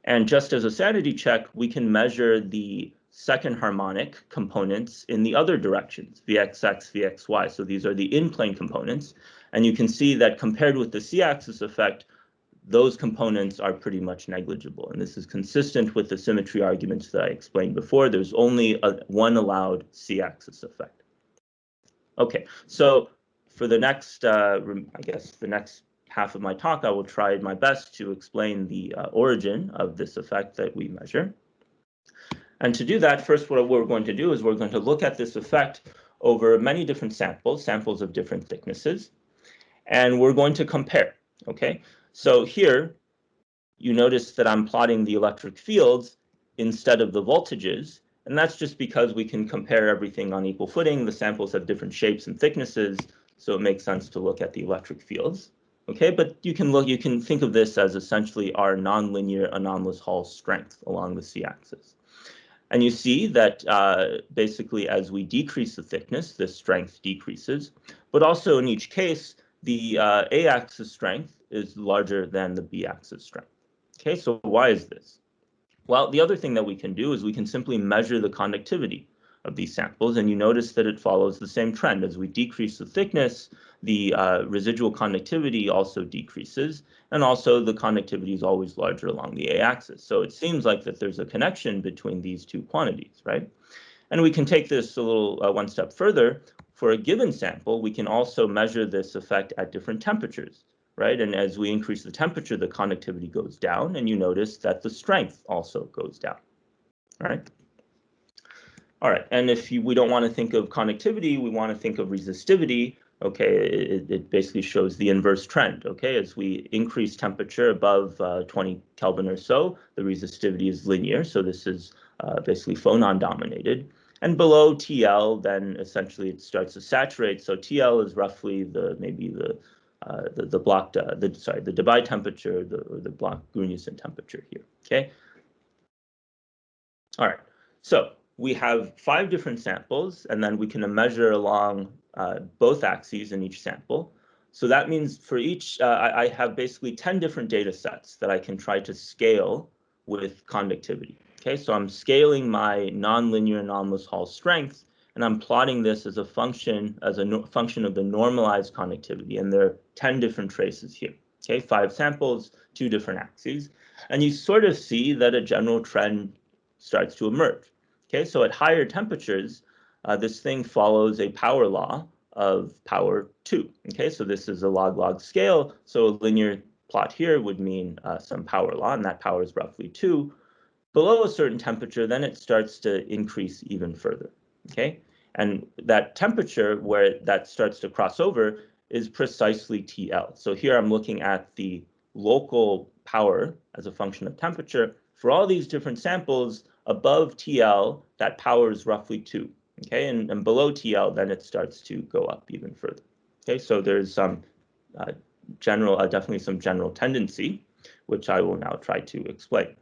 And just as a sanity check, we can measure the second harmonic components in the other directions, Vxx, Vxy. So these are the in-plane components. And you can see that compared with the c-axis effect, those components are pretty much negligible. And this is consistent with the symmetry arguments that I explained before. There's only one allowed c-axis effect. Okay, so for the next, I guess the next half of my talk, I will try my best to explain the origin of this effect that we measure. And to do that, first what we're going to do is we're going to look at this effect over many different samples of different thicknesses, and we're going to compare, okay? So here, you notice that I'm plotting the electric fields instead of the voltages, and that's just because we can compare everything on equal footing. The samples have different shapes and thicknesses, so it makes sense to look at the electric fields. Okay, but you can think of this as essentially our nonlinear anomalous Hall strength along the c-axis. And you see that basically as we decrease the thickness, this strength decreases, but also in each case, the a-axis strength is larger than the b-axis strength. Okay, so why is this? Well, the other thing that we can do is we can simply measure the conductivity of these samples, and you notice that it follows the same trend. As we decrease the thickness, the residual conductivity also decreases, and also the conductivity is always larger along the a-axis. So it seems like that there's a connection between these two quantities, right? And we can take this a little one step further. For a given sample, we can also measure this effect at different temperatures, right? And as we increase the temperature, the conductivity goes down, and you notice that the strength also goes down, right? All right, and if we don't want to think of conductivity, we want to think of resistivity. Okay, it basically shows the inverse trend. Okay, as we increase temperature above 20 Kelvin or so, the resistivity is linear. So this is basically phonon dominated. And below TL, then essentially it starts to saturate. So TL is roughly the Debye temperature, the Bloch-Grünissen temperature here. Okay. All right. So we have 5 different samples, and then we can measure along both axes in each sample. So that means for each, I have basically 10 different data sets that I can try to scale with conductivity. Okay, so I'm scaling my nonlinear anomalous Hall strength, and I'm plotting this as a function of the normalized conductivity, and there are 10 different traces here. Okay, 5 samples, 2 different axes, and you sort of see that a general trend starts to emerge. Okay, so at higher temperatures, this thing follows a power law of power 2. Okay, so this is a log-log scale, so a linear plot here would mean some power law, and that power is roughly 2. Below a certain temperature, then it starts to increase even further. Okay, and that temperature where that starts to cross over is precisely TL. So here I'm looking at the local power as a function of temperature. For all these different samples, above TL, that power is roughly 2. Okay, and below TL, then it starts to go up even further. Okay, so there's some definitely some general tendency, which I will now try to explain.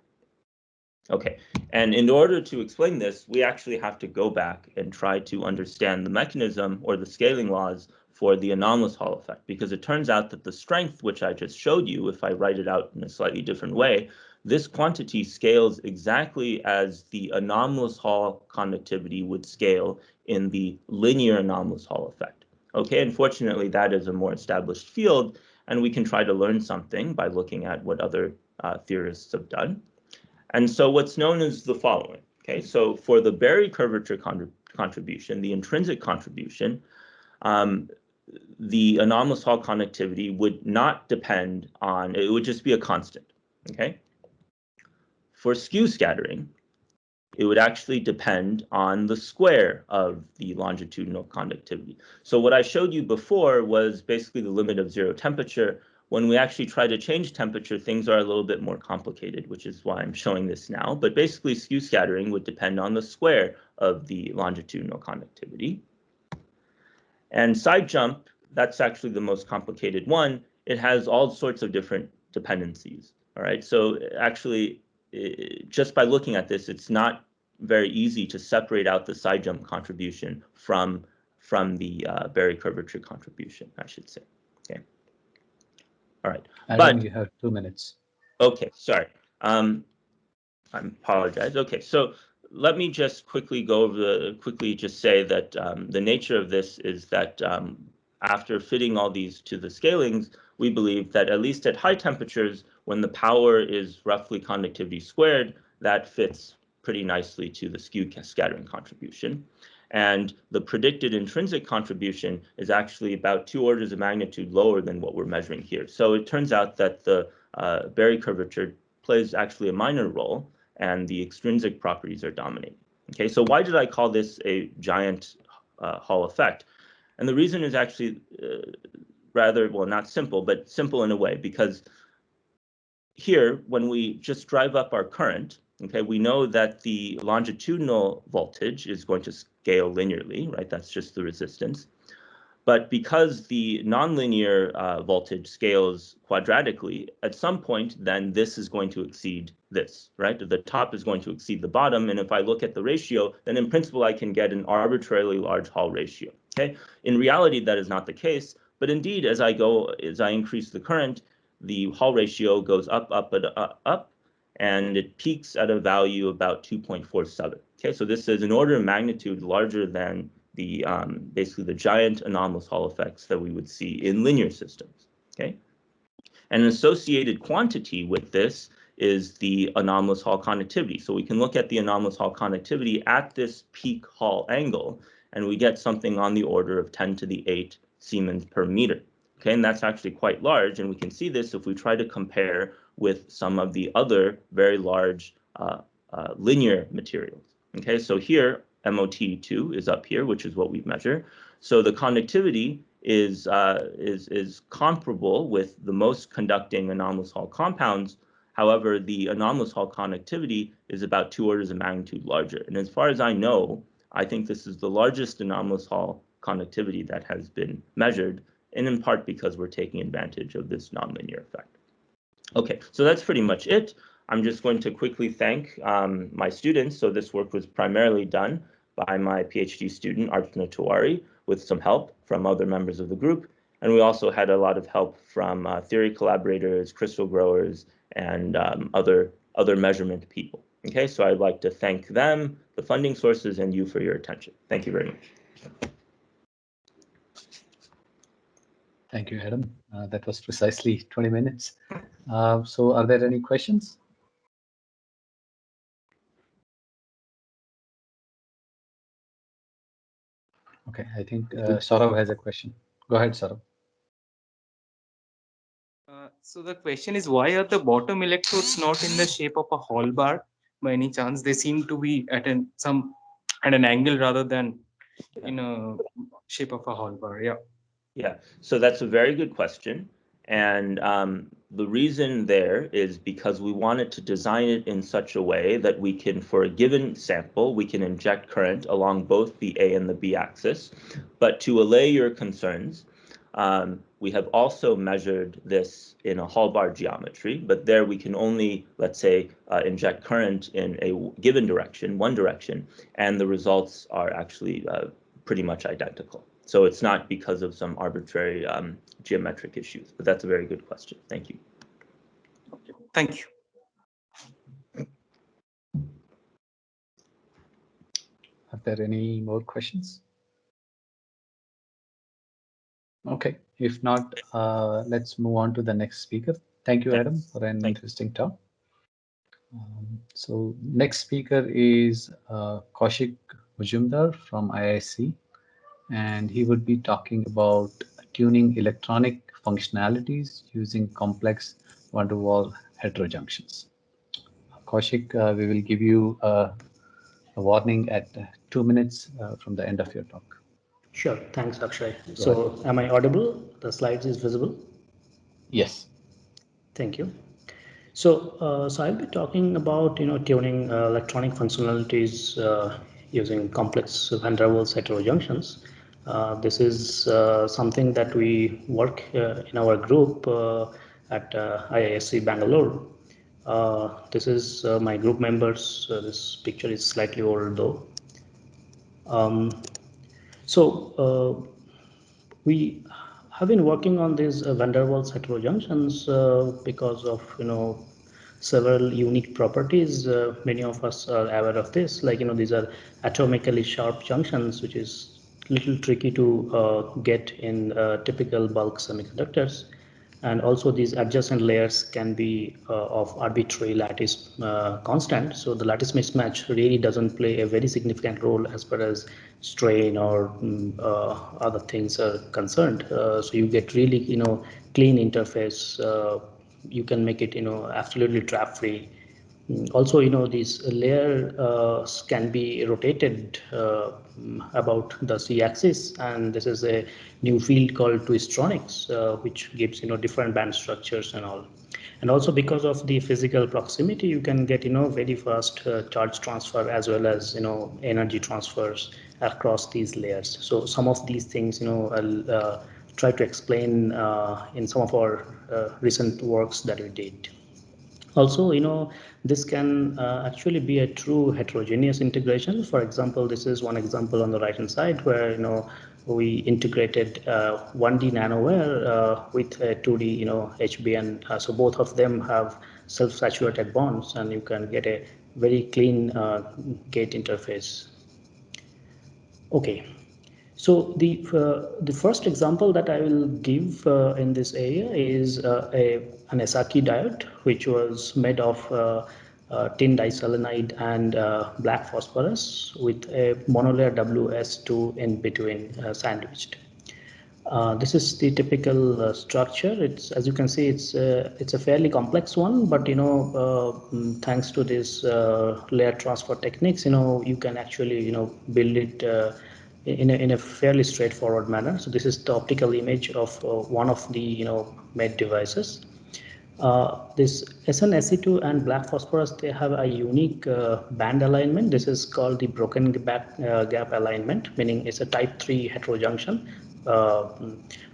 Okay, and in order to explain this, we actually have to go back and try to understand the mechanism or the scaling laws for the anomalous Hall effect, because it turns out that the strength which I just showed you, if I write it out in a slightly different way, this quantity scales exactly as the anomalous Hall conductivity would scale in the linear anomalous Hall effect. Okay, unfortunately, that is a more established field, and we can try to learn something by looking at what other theorists have done. And so what's known is the following. Okay, so for the Berry curvature contribution, the intrinsic contribution, the anomalous Hall conductivity would not depend on, it would just be a constant. Okay. For skew scattering, it would actually depend on the square of the longitudinal conductivity. So what I showed you before was basically the limit of 0 temperature. When we actually try to change temperature, things are a little bit more complicated, which is why I'm showing this now. But basically, skew scattering would depend on the square of the longitudinal conductivity. And side jump, that's actually the most complicated one. It has all sorts of different dependencies. All right, so actually, just by looking at this, it's not very easy to separate out the side jump contribution from the Berry curvature contribution, I should say. Okay. All right. Adam, you have 2 minutes. Okay, sorry. I apologize. Okay, so let me just quickly go over quickly just say that the nature of this is that after fitting all these to the scalings, we believe that at least at high temperatures, when the power is roughly conductivity squared, that fits pretty nicely to the skew scattering contribution. And the predicted intrinsic contribution is actually about 2 orders of magnitude lower than what we're measuring here. So it turns out that the Berry curvature plays actually a minor role, and the extrinsic properties are dominating. Okay, so why did I call this a giant Hall effect? And the reason is actually rather, well, not simple, but simple in a way, because here, when we just drive up our current, okay, we know that the longitudinal voltage is going to scale linearly, right? That's just the resistance. But because the nonlinear voltage scales quadratically, at some point, then this is going to exceed this, right? The top is going to exceed the bottom. And if I look at the ratio, then in principle, I can get an arbitrarily large Hall ratio, okay? In reality, that is not the case. But indeed, as I increase the current, the Hall ratio goes up, and it peaks at a value about 2.47. Okay, so this is an order of magnitude larger than the basically the giant anomalous Hall effects that we would see in linear systems. Okay, and an associated quantity with this is the anomalous Hall conductivity. So we can look at the anomalous Hall conductivity at this peak Hall angle, and we get something on the order of 10 to the 8 Siemens per meter. Okay, and that's actually quite large, and we can see this if we try to compare with some of the other very large linear materials. Okay, so here MOT2 is up here, which is what we measure. So the conductivity is comparable with the most conducting anomalous Hall compounds. However, the anomalous Hall conductivity is about 2 orders of magnitude larger. And as far as I know, I think this is the largest anomalous Hall conductivity that has been measured, and in part because we're taking advantage of this nonlinear effect. Okay, so that's pretty much it. I'm just going to quickly thank my students. So this work was primarily done by my PhD student, Archana Tiwari, with some help from other members of the group. And we also had a lot of help from theory collaborators, crystal growers, and other measurement people. Okay, so I'd like to thank them, the funding sources, and you for your attention. Thank you very much. Thank you, Adam. That was precisely 20 minutes. So are there any questions? Okay, I think Saurav has a question. Go ahead, Saurav. So the question is, why are the bottom electrodes not in the shape of a Hall bar by any chance? They seem to be at an angle rather than in a shape of a Hall bar. Yeah. Yeah, so that's a very good question. And the reason there is because we wanted to design it in such a way that we can, for a given sample, we can inject current along both the A and the B axis. But to allay your concerns, we have also measured this in a Hall bar geometry, but there we can only, let's say, inject current in a given direction, one direction, and the results are actually pretty much identical. So it's not because of some arbitrary geometric issues, but that's a very good question. Thank you. Thank you. Are there any more questions? Okay, if not, let's move on to the next speaker. Thank you, Adam, for an interesting talk. So next speaker is Kausik Majumdar from IISc, and he would be talking about tuning electronic functionalities using complex van der Waals heterojunctions. Kausik, we will give you a warning at 2 minutes from the end of your talk. Sure, thanks, Akshay. So am I audible? The slides is visible? Yes. Thank you. So I'll be talking about tuning electronic functionalities using complex van der Waals heterojunctions. This is something that we work in our group at IISc-Bangalore. This is my group members. This picture is slightly old though. We have been working on these van der Waals heterojunctions because of several unique properties. Many of us are aware of this, like these are atomically sharp junctions, which is a little tricky to get in typical bulk semiconductors. And also these adjacent layers can be of arbitrary lattice constant. So the lattice mismatch really doesn't play a very significant role as far as strain or other things are concerned. So you get really clean interface. You can make it absolutely trap free. Also, these layers can be rotated about the z-axis, and this is a new field called twistronics, which gives different band structures and all. And also because of the physical proximity, you can get very fast charge transfer as well as energy transfers across these layers. So some of these things I'll try to explain in some of our recent works that we did. Also, this can actually be a true heterogeneous integration. For example, this is one example on the right hand side where we integrated 1D nanowire with a 2D HBN. So both of them have self-saturated bonds, and you can get a very clean gate interface. Okay. So the first example that I will give in this area is an Asaki diode, which was made of tin diselenide and black phosphorus with a monolayer WS2 in between sandwiched. This is the typical structure. It's, as you can see, it's a fairly complex one, but thanks to this layer transfer techniques, you can actually build it in a fairly straightforward manner. So this is the optical image of one of the made devices. This SN-SE2 and black phosphorus, they have a unique band alignment. This is called the broken gap alignment, meaning it's a type 3 heterojunction.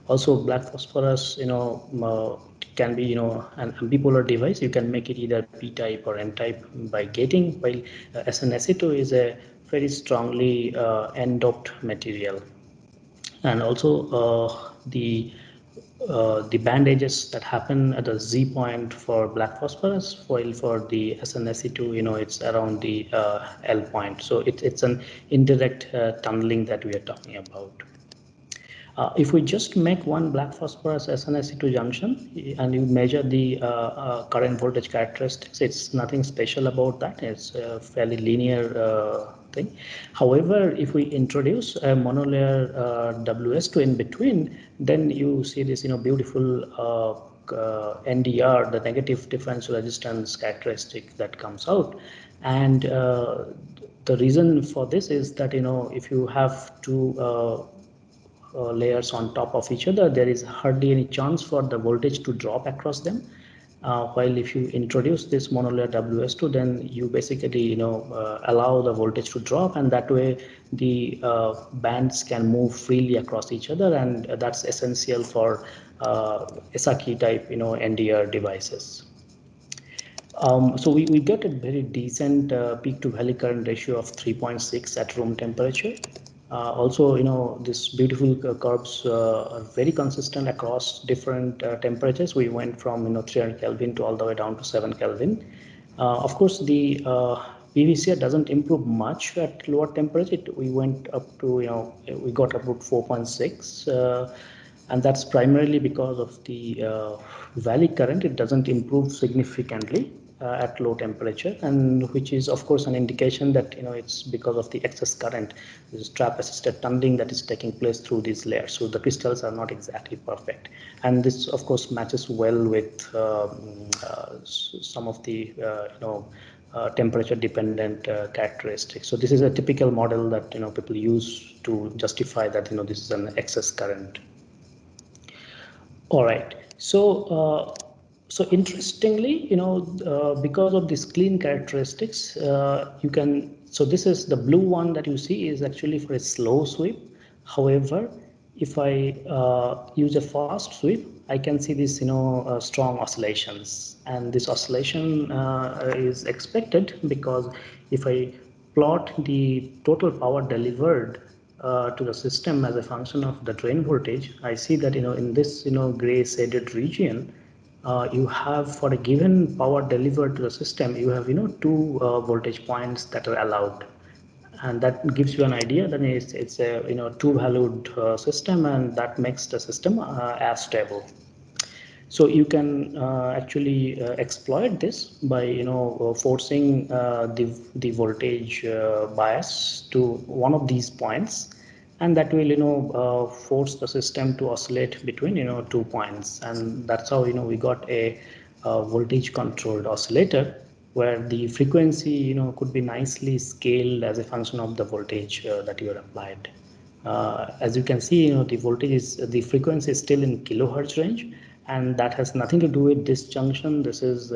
Also black phosphorus can be an bipolar device. You can make it either p-type or n-type by gating, while SN-SE2 is a very strongly n-doped material. And also the band edges that happen at the Z point for black phosphorus, while for the SN-SE2, it's around the L point. So it's an indirect tunneling that we are talking about. If we just make one black phosphorus SnSe2 junction and you measure the current voltage characteristics, it's nothing special about that. It's a fairly linear thing. However, if we introduce a monolayer WS2 in between, then you see this beautiful NDR, the negative differential resistance characteristic that comes out. And the reason for this is that if you have two layers on top of each other, there is hardly any chance for the voltage to drop across them. While if you introduce this monolayer WS2, then you basically allow the voltage to drop, and that way the bands can move freely across each other, and that's essential for Asaki type NDR devices. So we get a very decent peak to valley current ratio of 3.6 at room temperature. Also, these beautiful curves are very consistent across different temperatures. We went from 300 Kelvin to all the way down to 7 Kelvin. Of course, the PVCR doesn't improve much at lower temperature. We went up to we got about 4.6. And that's primarily because of the valley current. It doesn't improve significantly at low temperature, and which is of course an indication that it's because of the excess current, this trap assisted tunneling that is taking place through these layers. So the crystals are not exactly perfect, and this of course matches well with some of the temperature dependent characteristics. So this is a typical model that people use to justify that this is an excess current. All right. So so interestingly, because of these clean characteristics, you can. So this is the blue one that you see is actually for a slow sweep. However, if I use a fast sweep, I can see this strong oscillations, and this oscillation is expected because if I plot the total power delivered to the system as a function of the drain voltage, I see that in this gray shaded region, you have for a given power delivered to the system, you have two voltage points that are allowed, and that gives you an idea that it's a two valued system, and that makes the system as stable. So you can actually exploit this by forcing the voltage bias to one of these points, and that will force the system to oscillate between two points, and that's how we got a voltage controlled oscillator where the frequency could be nicely scaled as a function of the voltage that you are applied. As you can see, the frequency is still in kilohertz range, and that has nothing to do with this junction. This is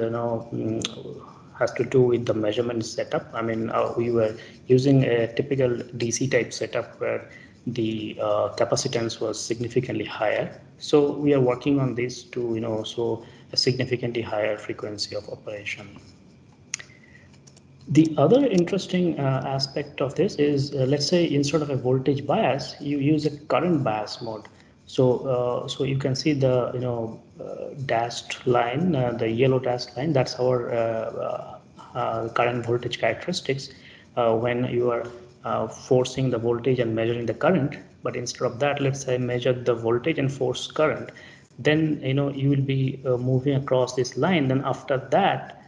has to do with the measurement setup. I mean, we were using a typical DC type setup where the capacitance was significantly higher. So we are working on this to show a significantly higher frequency of operation. The other interesting aspect of this is, let's say instead of a voltage bias, you use a current bias mode. So, so you can see the dashed line, the yellow dashed line. That's our current voltage characteristics when you are forcing the voltage and measuring the current. But instead of that, let's say measure the voltage and force current. Then you will be moving across this line. Then after that,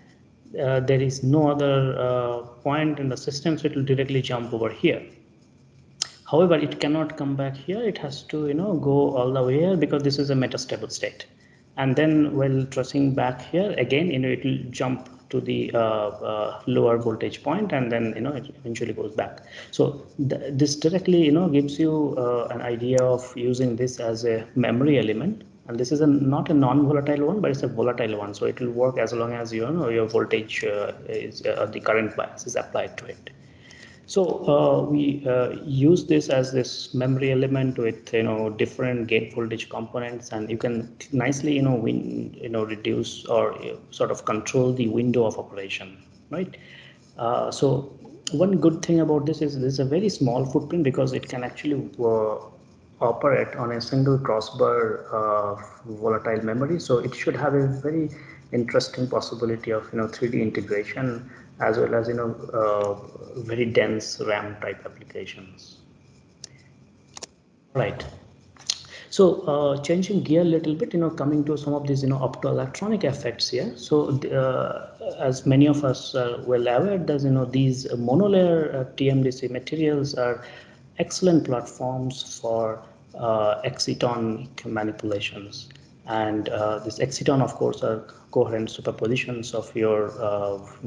there is no other point in the system, so it will directly jump over here. However, it cannot come back here. It has to go all the way here because this is a metastable state. And then while tracing back here again, it will jump to the lower voltage point, and then it eventually goes back. So this directly gives you an idea of using this as a memory element. And this is not a non-volatile one, but it's a volatile one. So it will work as long as your voltage is the current bias is applied to it. So we use this as this memory element with different gate voltage components, and you can nicely reduce or sort of control the window of operation, right? So one good thing about this is a very small footprint because it can actually operate on a single crossbar volatile memory. So it should have a very interesting possibility of 3D integration as well as very dense RAM type applications. Right. So changing gear a little bit, coming to some of these, optoelectronic effects here. So as many of us are well aware, that these monolayer TMDC materials are excellent platforms for excitonic manipulations. And this exciton, of course, are coherent superpositions of your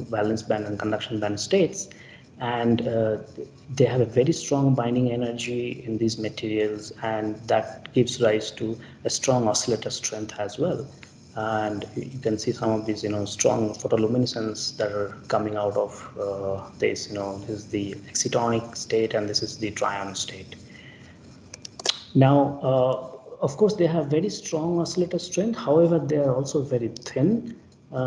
valence band and conduction band states. And they have a very strong binding energy in these materials, and that gives rise to a strong oscillator strength as well. And you can see some of these, strong photoluminescence that are coming out of this. This is the excitonic state, and this is the trion state. Now, of course, they have very strong oscillator strength. However, they are also very thin.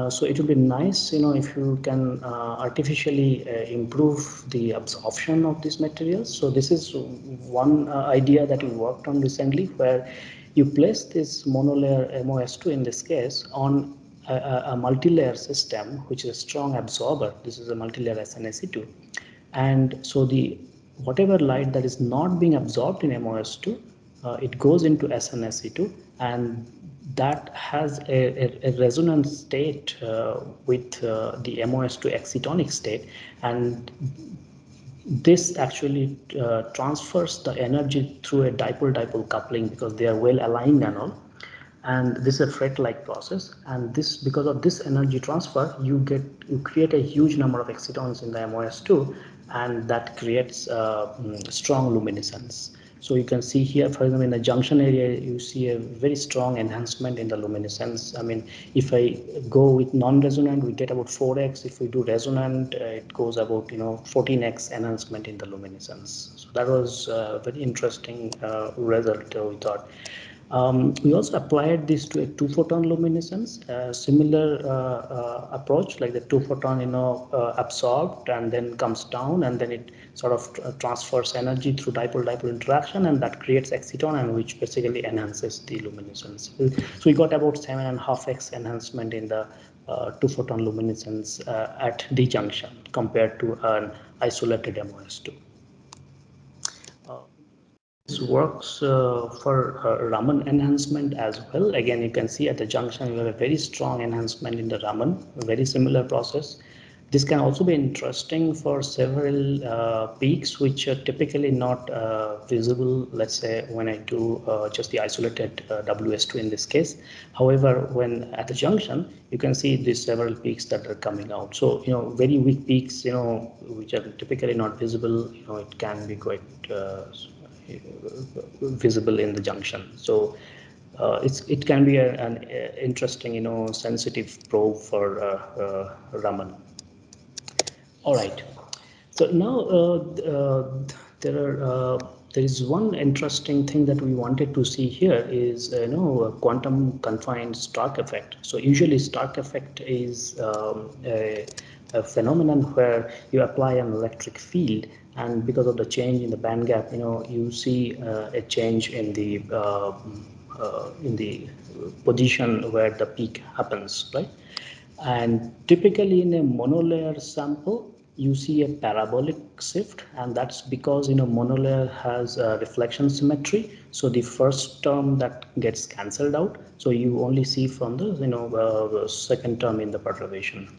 So it would be nice, if you can artificially improve the absorption of these materials. So this is one idea that we worked on recently, where you place this monolayer MOS2 in this case on a multi-layer system, which is a strong absorber. This is a multi-layer SNSE2. And so whatever light that is not being absorbed in MOS2, it goes into SNSE2, and that has a resonant state with the MOS2 excitonic state, and this actually transfers the energy through a dipole-dipole coupling, because they are well aligned and all. And this is a FRET-like process, and this, because of this energy transfer, you create a huge number of excitons in the MOS2, and that creates strong luminescence. So you can see here, for example, in the junction area, you see a very strong enhancement in the luminescence. I mean, if I go with non-resonant, we get about 4x. If we do resonant, it goes about 14x enhancement in the luminescence. So that was a very interesting result, we thought. We also applied this to a 2-photon luminescence, similar approach, like the 2-photon absorbed and then comes down, and then it sort of transfers energy through dipole-dipole interaction, and that creates exciton, and which basically enhances the luminescence. So we got about 7.5x enhancement in the 2-photon luminescence at D junction compared to an isolated MOS2. This works for Raman enhancement as well. Again, you can see at the junction you have a very strong enhancement in the Raman, a very similar process. This can also be interesting for several peaks which are typically not visible, let's say when I do just the isolated WS2 in this case. However, when at the junction, you can see these several peaks that are coming out. So, very weak peaks, which are typically not visible, it can be quite visible in the junction. So it can be an interesting, sensitive probe for Raman. All right. So now there is one interesting thing that we wanted to see here is a quantum confined Stark effect. So usually Stark effect is a phenomenon where you apply an electric field, and because of the change in the band gap, you see a change in the position where the peak happens, right? And typically in a monolayer sample, you see a parabolic shift, and that's because monolayer has a reflection symmetry. So the first term that gets cancelled out, so you only see from the second term in the perturbation.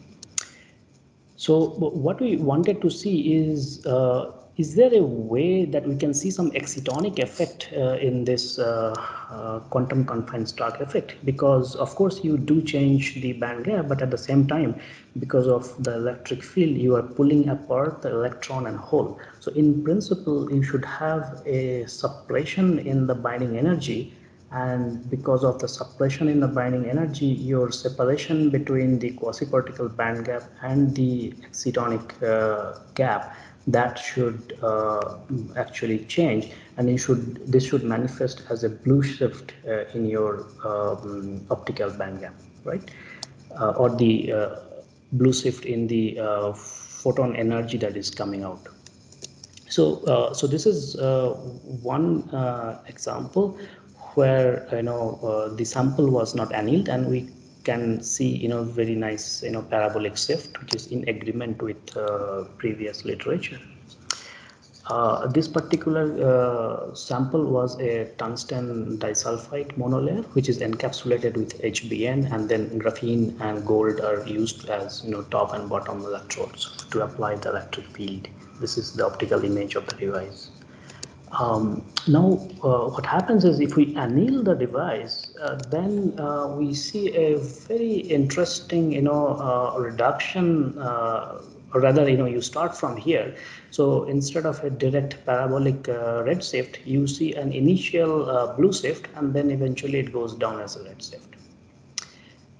So what we wanted to see is there a way that we can see some excitonic effect in this quantum confined Stark effect? Because of course you do change the band gap, but at the same time, because of the electric field, you are pulling apart the electron and hole. So in principle, you should have a suppression in the binding energy, and because of the suppression in the binding energy, your separation between the quasi-particle band gap and the excitonic gap, that should actually change, and this should manifest as a blue shift in your optical band gap, right? Or the blue shift in the photon energy that is coming out. So, so this is one example where the sample was not annealed, and we can see very nice parabolic shift, which is in agreement with previous literature. This particular sample was a tungsten disulfide monolayer, which is encapsulated with HBN, and then graphene and gold are used as top and bottom electrodes to apply the electric field. This is the optical image of the device. Now, what happens is if we anneal the device, then we see a very interesting, reduction. Or rather, you start from here. So instead of a direct parabolic red shift, you see an initial blue shift, and then eventually it goes down as a red shift.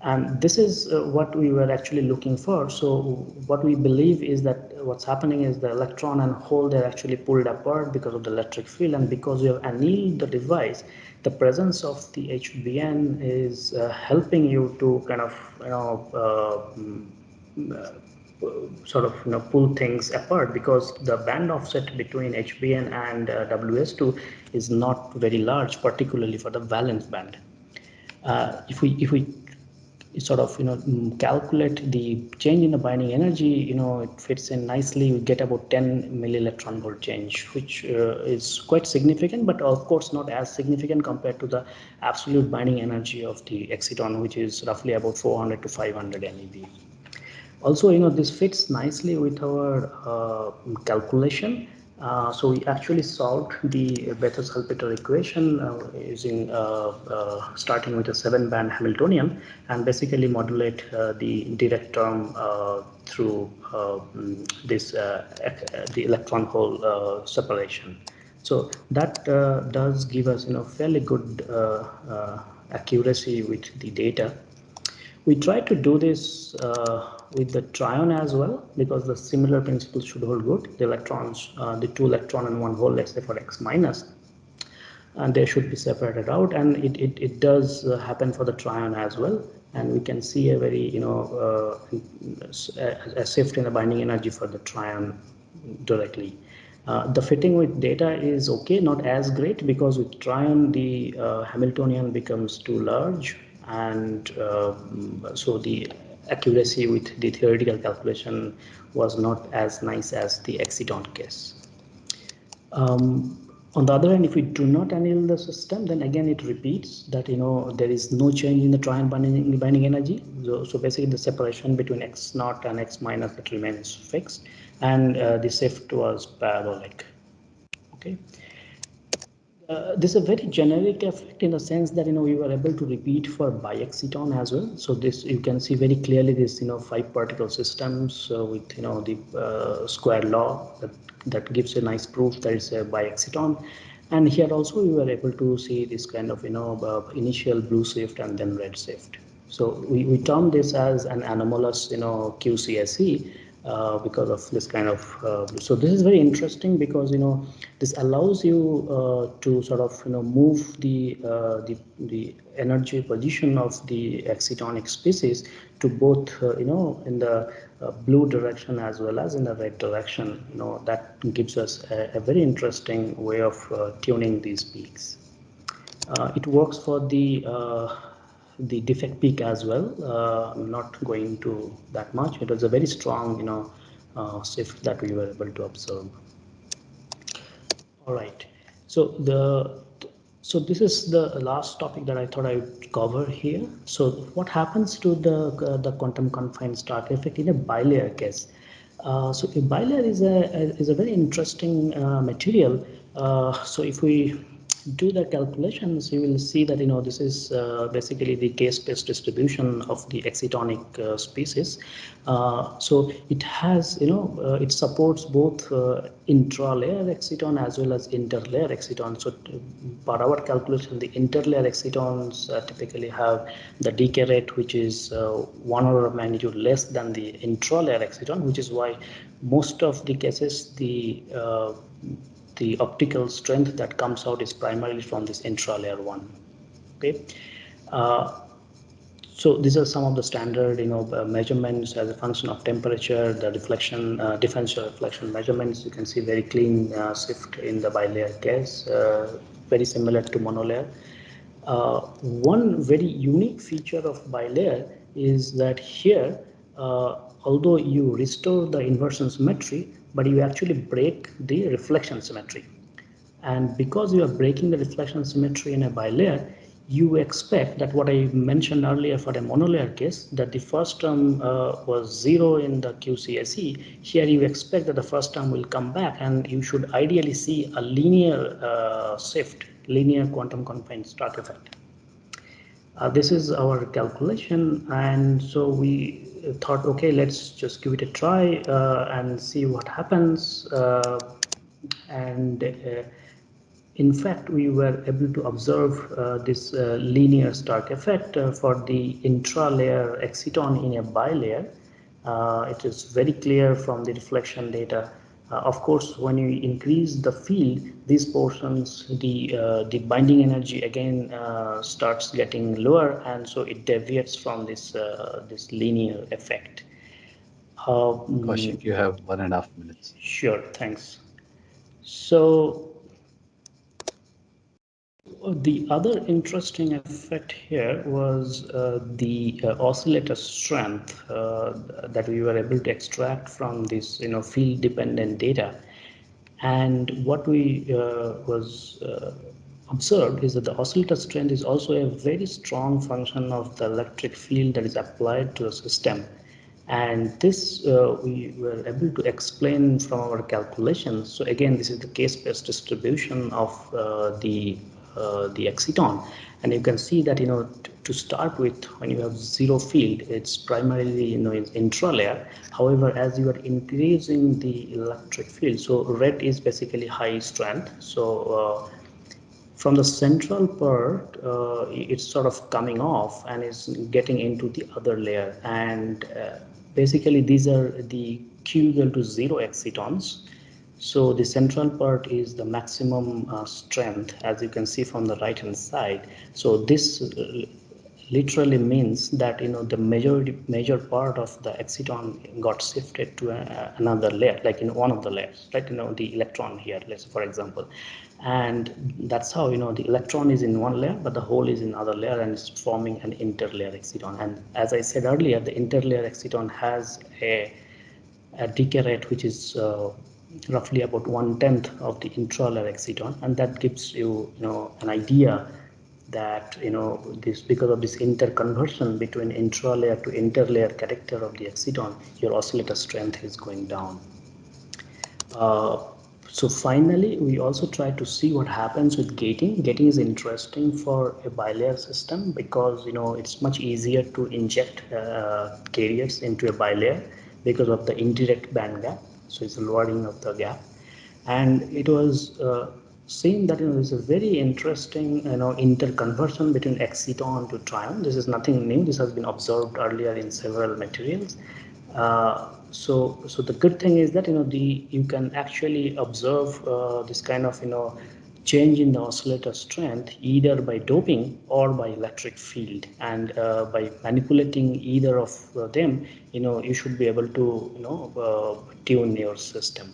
And this is what we were actually looking for. So what we believe is that what's happening is the electron and hole, they're actually pulled apart because of the electric field, and because you have annealed the device, the presence of the HBN is helping you to kind of pull things apart, because the band offset between HBN and WS2 is not very large, particularly for the valence band. If we sort of calculate the change in the binding energy, it fits in nicely. We get about 10 millielectron volt change, which is quite significant, but of course not as significant compared to the absolute binding energy of the exciton, which is roughly about 400 to 500 MeV. Also, this fits nicely with our calculation. So we actually solved the Bethe-Salpeter equation using starting with a 7-band Hamiltonian, and basically modulate the direct term through this the electron hole separation. So that does give us fairly good accuracy with the data. We try to do this with the trion as well, because the similar principles should hold good. The electrons, the 2 electron and 1 hole, let's say for X minus, and they should be separated out, and it does happen for the trion as well. And we can see a very a shift in the binding energy for the trion directly. The fitting with data is okay, not as great, because with trion the Hamiltonian becomes too large, and so the accuracy with the theoretical calculation was not as nice as the exciton case. On the other hand, if we do not anneal the system, then again it repeats that there is no change in the trion binding energy. So basically the separation between X naught and X minus, that remains fixed, and the shift was parabolic. Okay. This is a very generic effect in the sense that we were able to repeat for biexciton as well. So this, you can see very clearly this 5 particle systems with the square law that gives a nice proof that it's a biexciton. And here also we were able to see this kind of initial blue shift and then red shift. So we term this as an anomalous QCSE. Because of this kind of so this is very interesting, because this allows you to sort of move the energy position of the excitonic species to both in the blue direction as well as in the red direction. That gives us a very interesting way of tuning these peaks. It works for the defect peak as well. I'm not going to that much. It was a very strong shift that we were able to observe. All right, so this is the last topic that I thought I would cover here. So what happens to the quantum confined Stark effect in a bilayer case? So a bilayer is a very interesting material. So if we do the calculations, you will see that this is basically the k-space distribution of the excitonic species. So it has it supports both intralayer exciton as well as interlayer exciton. So for our calculation, the interlayer excitons typically have the decay rate which is 1 order of magnitude less than the intralayer exciton, which is why most of the cases the optical strength that comes out is primarily from this intralayer one. Okay. So these are some of the standard measurements as a function of temperature, the reflection, differential reflection measurements. You can see very clean shift in the bilayer case, very similar to monolayer. One very unique feature of bilayer is that here although you restore the inversion symmetry, but you actually break the reflection symmetry. And because you are breaking the reflection symmetry in a bilayer, you expect that what I mentioned earlier for a monolayer case, that the first term was 0 in the QCSE. Here you expect that the first term will come back, and you should ideally see a linear shift, linear quantum confined Stark effect. This is our calculation, and so we thought, okay, let's just give it a try and see what happens. In fact, we were able to observe this linear Stark effect for the intra-layer exciton in a bilayer. It is very clear from the reflection data. Of course, when you increase the field, these portions, the binding energy again starts getting lower, and so it deviates from this this linear effect. Kausik, you have 1.5 minutes. Sure, thanks. So the other interesting effect here was the oscillator strength that we were able to extract from this, field dependent data. And what we observed is that the oscillator strength is also a very strong function of the electric field that is applied to the system. And this we were able to explain from our calculations. So again, this is the case-based distribution of the exciton, and you can see that to start with, when you have zero field, it's primarily it's intralayer. However, as you are increasing the electric field, so red is basically high strength. So from the central part, it's sort of coming off and is getting into the other layer, and basically these are the Q equal to 0 excitons. So the central part is the maximum strength, as you can see from the right hand side. So this literally means that the major part of the exciton got shifted to another layer, like in one of the layers, right? The electron here, let's say, for example, and that's how the electron is in one layer, but the hole is in other layer, and it's forming an interlayer exciton. And as I said earlier, the interlayer exciton has a decay rate which is roughly about 1/10 of the intralayer exciton, and that gives you an idea that this, because of this interconversion between intralayer to interlayer character of the exciton, your oscillator strength is going down. So finally, we also try to see what happens with gating. Gating is interesting for a bilayer system because it's much easier to inject carriers into a bilayer because of the indirect band gap. So it's a lowering of the gap, and it was seen that there's a very interesting interconversion between exciton to trion. This is nothing new. This has been observed earlier in several materials. So the good thing is that you can actually observe this kind of change in the oscillator strength either by doping or by electric field, and by manipulating either of them, you should be able to tune your system.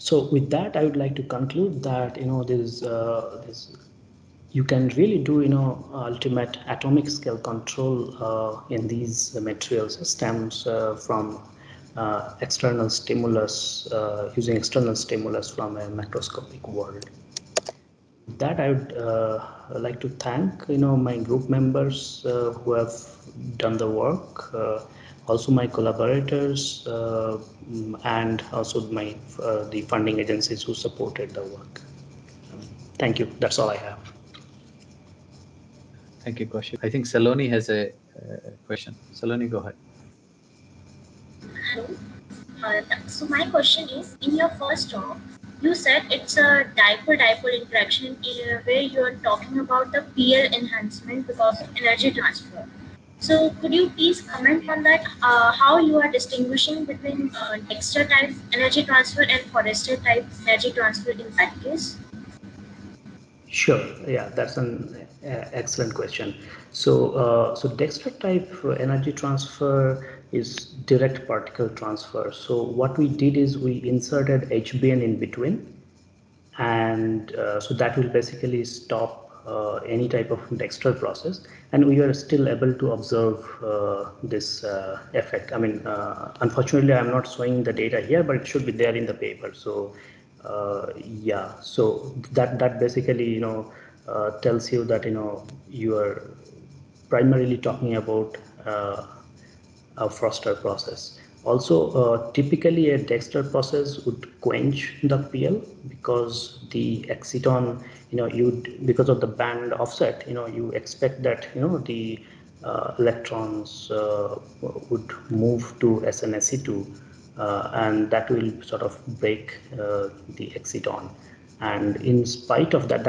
So with that, I would like to conclude that this you can really do ultimate atomic scale control in these material systems from external stimulus, using external stimulus from a macroscopic world. With that, I would like to thank my group members who have done the work, also my collaborators, and also the funding agencies who supported the work. Thank you. That's all I have. Thank you, Kausik. I think Saloni has a question. Saloni, go ahead. Hello. So my question is, in your first talk, you said it's a dipole-dipole interaction where you are talking about the PL enhancement because of energy transfer. So could you please comment on that, how you are distinguishing between Dexter type energy transfer and Forrester type energy transfer in that case? Sure. Yeah, that's an excellent question. So, Dexter type energy transfer is direct particle transfer. So what we did is we inserted HBN in between, and so that will basically stop any type of dextral process, and we are still able to observe this effect. I mean, unfortunately, I'm not showing the data here, but it should be there in the paper. So yeah, so that basically tells you that you are primarily talking about a Froster process. Also, typically a dextral process would quench the PL because the exciton, because of the band offset, you expect that, the electrons would move to SnSe2, and that will sort of break the exciton. And in spite of that,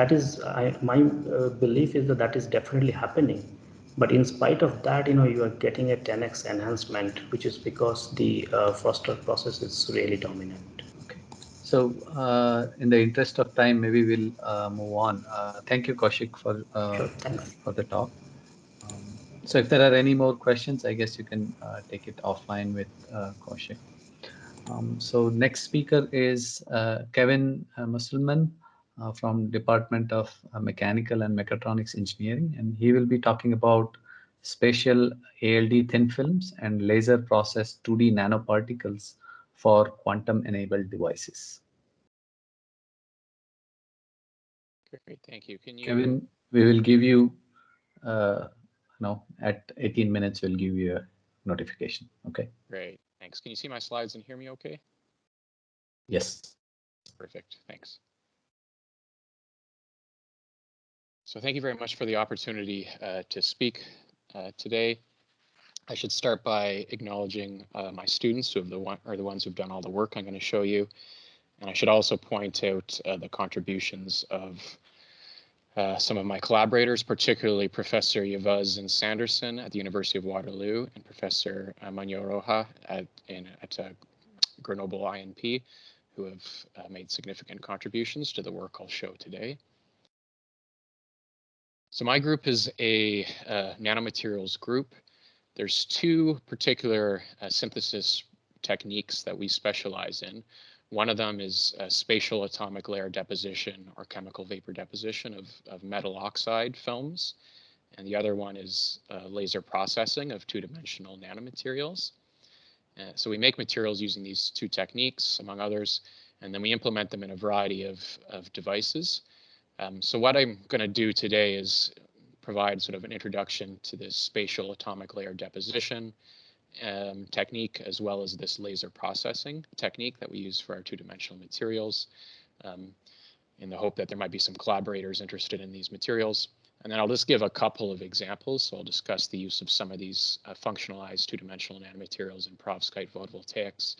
my belief is that is definitely happening. But in spite of that, you are getting a 10x enhancement, which is because the Froster process is really dominant. Okay. So in the interest of time, maybe we'll move on. Thank you, Kausik, Sure, thanks. for the talk. So if there are any more questions, I guess you can take it offline with Kausik. So next speaker is Kevin Musselman from Department of Mechanical and Mechatronics Engineering, and he will be talking about spatial ALD thin films and laser processed 2D nanoparticles for quantum enabled devices. Great, thank you. Can you, Kevin, we will give you, at 18 minutes, we'll give you a notification. Okay. Great, thanks. Can you see my slides and hear me okay? Yes. Perfect, thanks. So thank you very much for the opportunity to speak today. I should start by acknowledging my students who are the ones who've done all the work I'm going to show you. And I should also point out the contributions of some of my collaborators, particularly Professor Yvaz and Sanderson at the University of Waterloo and Professor Manuel Roja at Grenoble INP, who have made significant contributions to the work I'll show today. So my group is a nanomaterials group. There's two particular synthesis techniques that we specialize in. One of them is spatial atomic layer deposition or chemical vapor deposition of metal oxide films. And the other one is laser processing of two-dimensional nanomaterials. So we make materials using these two techniques, among others, and then we implement them in a variety of devices. So what I'm going to do today is provide sort of an introduction to this spatial atomic layer deposition technique, as well as this laser processing technique that we use for our two-dimensional materials, in the hope that there might be some collaborators interested in these materials. And then I'll just give a couple of examples. So I'll discuss the use of some of these functionalized two-dimensional nanomaterials in perovskite photovoltaics,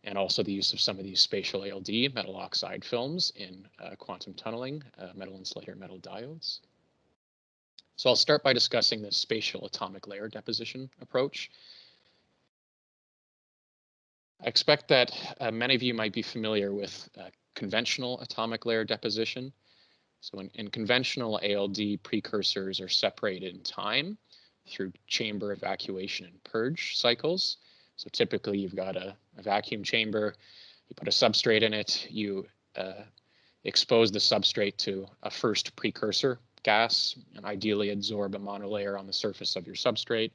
and also the use of some of these spatial ALD metal oxide films in quantum tunneling, metal insulator, metal diodes. So I'll start by discussing the spatial atomic layer deposition approach. I expect that many of you might be familiar with conventional atomic layer deposition. So in conventional ALD, precursors are separated in time through chamber evacuation and purge cycles. So typically you've got a vacuum chamber, you put a substrate in it, you expose the substrate to a first precursor gas, and ideally adsorb a monolayer on the surface of your substrate.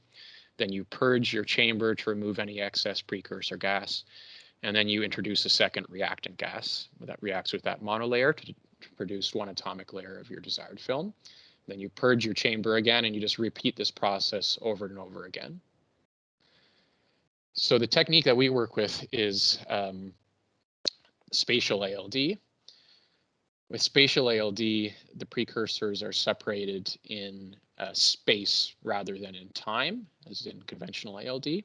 Then you purge your chamber to remove any excess precursor gas, and then you introduce a second reactant gas that reacts with that monolayer to produce one atomic layer of your desired film. Then you purge your chamber again, and you just repeat this process over and over again. So the technique that we work with is spatial ALD. With spatial ALD, the precursors are separated in space rather than in time, as in conventional ALD.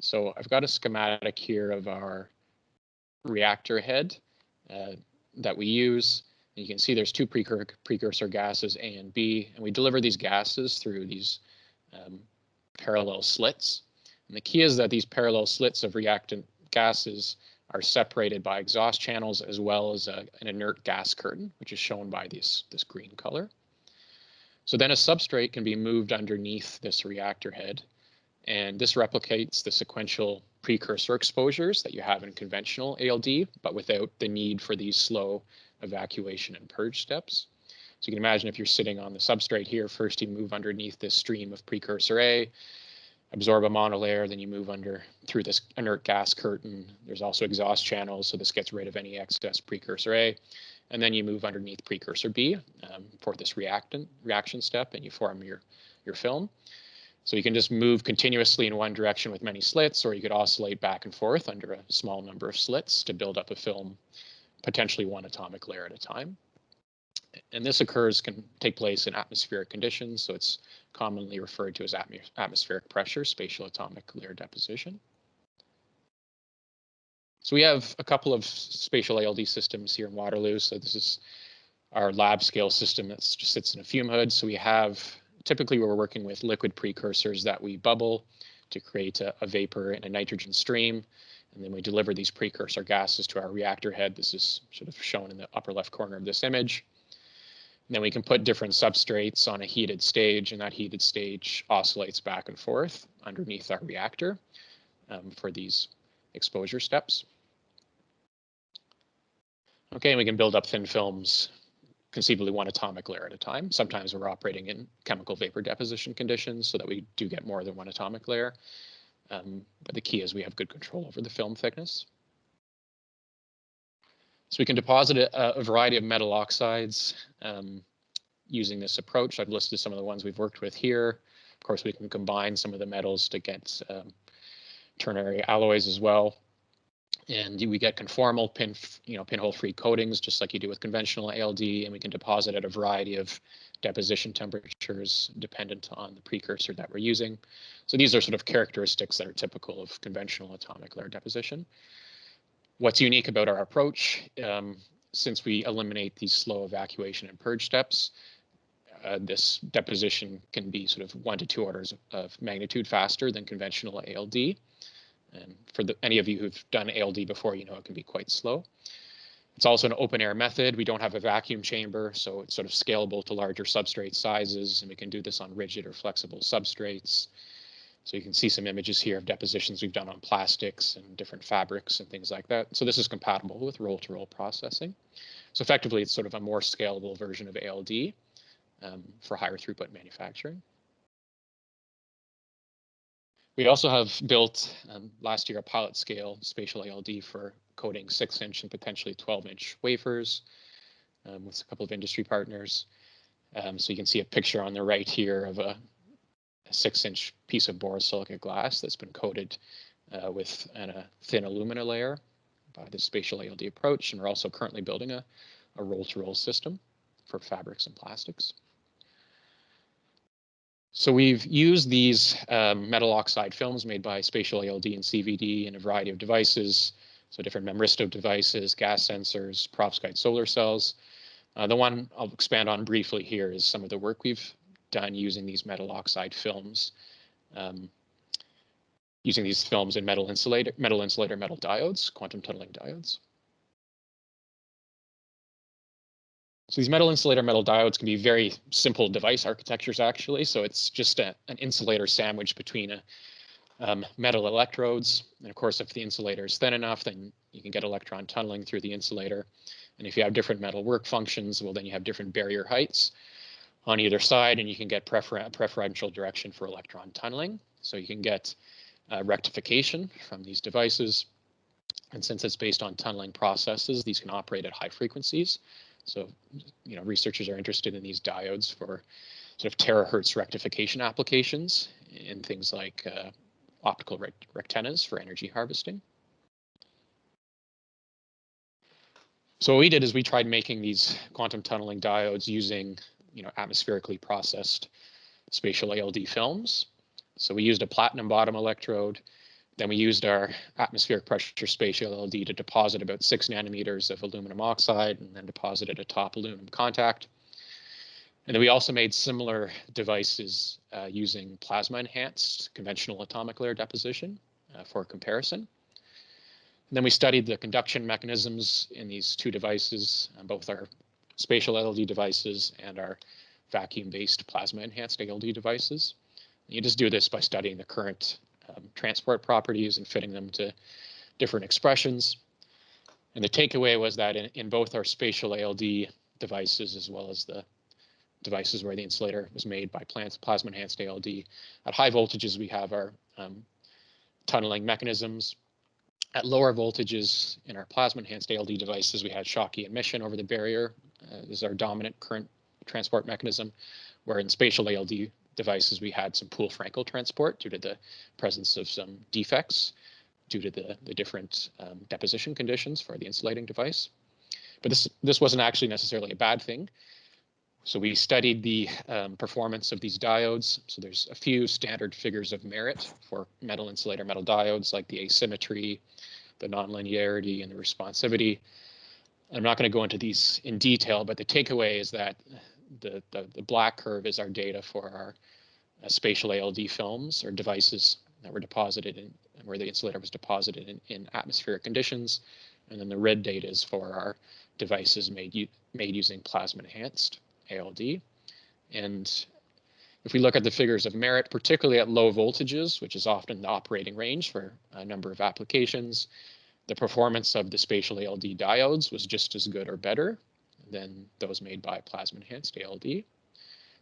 So I've got a schematic here of our reactor head that we use. And you can see there's two precursor gases, A and B, and we deliver these gases through these parallel slits. And the key is that these parallel slits of reactant gases are separated by exhaust channels, as well as an inert gas curtain, which is shown by this green color. So then a substrate can be moved underneath this reactor head, and this replicates the sequential precursor exposures that you have in conventional ALD, but without the need for these slow evacuation and purge steps. So you can imagine if you're sitting on the substrate here, first you move underneath this stream of precursor A, absorb a monolayer, then you move through this inert gas curtain. There's also exhaust channels, so this gets rid of any excess precursor A. And then you move underneath precursor B for this reaction step, and you form your film. So you can just move continuously in one direction with many slits, or you could oscillate back and forth under a small number of slits to build up a film, potentially one atomic layer at a time. And this can take place in atmospheric conditions, so it's commonly referred to as atmospheric pressure, spatial atomic layer deposition. So we have a couple of spatial ALD systems here in Waterloo. So this is our lab scale system that just sits in a fume hood. So we have, typically we're working with liquid precursors that we bubble to create a vapor and a nitrogen stream. And then we deliver these precursor gases to our reactor head. This is sort of shown in the upper left corner of this image. And then we can put different substrates on a heated stage, and that heated stage oscillates back and forth underneath our reactor for these exposure steps. Okay, and we can build up thin films, conceivably one atomic layer at a time. Sometimes we're operating in chemical vapor deposition conditions so that we do get more than one atomic layer. But the key is we have good control over the film thickness. So we can deposit a variety of metal oxides using this approach. I've listed some of the ones we've worked with here. Of course, we can combine some of the metals to get ternary alloys as well. And we get conformal pinhole-free coatings, just like you do with conventional ALD, and we can deposit at a variety of deposition temperatures dependent on the precursor that we're using. So these are sort of characteristics that are typical of conventional atomic layer deposition. What's unique about our approach, since we eliminate these slow evacuation and purge steps, this deposition can be sort of 1 to 2 orders of magnitude faster than conventional ALD. And for any of you who've done ALD before, you know it can be quite slow. It's also an open air method. We don't have a vacuum chamber, so it's sort of scalable to larger substrate sizes, and we can do this on rigid or flexible substrates. So you can see some images here of depositions we've done on plastics and different fabrics and things like that. So this is compatible with roll-to-roll processing. So effectively, it's sort of a more scalable version of ALD for higher throughput manufacturing. We also have built last year a pilot scale spatial ALD for coating 6-inch and potentially 12-inch wafers with a couple of industry partners. So you can see a picture on the right here of a 6-inch piece of borosilicate glass that's been coated with a thin alumina layer by the spatial ALD approach. And we're also currently building a roll-to-roll system for fabrics and plastics. So we've used these metal oxide films made by spatial ALD and CVD in a variety of devices, so different memristive devices, gas sensors, perovskite solar cells. The one I'll expand on briefly here is some of the work we've done using these metal oxide films, using these films in metal insulator metal diodes, quantum tunneling diodes. So these metal insulator metal diodes can be very simple device architectures, actually. So it's just an insulator sandwiched between metal electrodes. And of course, if the insulator is thin enough, then you can get electron tunneling through the insulator. And if you have different metal work functions, well, then you have different barrier heights on either side, and you can get preferential direction for electron tunneling. So you can get rectification from these devices. And since it's based on tunneling processes, these can operate at high frequencies. So, you know, researchers are interested in these diodes for sort of terahertz rectification applications in things like optical rectennas for energy harvesting. So what we did is we tried making these quantum tunneling diodes using, you know, atmospherically processed spatial ALD films. So we used a platinum bottom electrode. Then we used our atmospheric pressure spatial ALD to deposit about 6 nanometers of aluminum oxide and then deposited a top aluminum contact. And then we also made similar devices using plasma enhanced conventional atomic layer deposition for comparison. And then we studied the conduction mechanisms in these two devices, both our spatial ALD devices and our vacuum-based plasma enhanced ALD devices. And you just do this by studying the current transport properties and fitting them to different expressions. And the takeaway was that in both our spatial ALD devices as well as the devices where the insulator was made by plasma enhanced ALD. At high voltages, we have our tunneling mechanisms. At lower voltages in our plasma enhanced ALD devices, we had Schottky emission over the barrier. This is our dominant current transport mechanism, where in spatial ALD devices, we had some Poole-Frankel transport due to the presence of some defects due to the different deposition conditions for the insulating device. But this wasn't actually necessarily a bad thing. So we studied the performance of these diodes. So there's a few standard figures of merit for metal insulator metal diodes, like the asymmetry, the nonlinearity, and the responsivity. I'm not going to go into these in detail, but the takeaway is that the black curve is our data for our spatial ALD films or devices that were deposited in, where the insulator was deposited in atmospheric conditions. And then the red data is for our devices made using plasma enhanced ALD. And if we look at the figures of merit, particularly at low voltages, which is often the operating range for a number of applications, the performance of the spatial ALD diodes was just as good or better than those made by plasma enhanced ALD.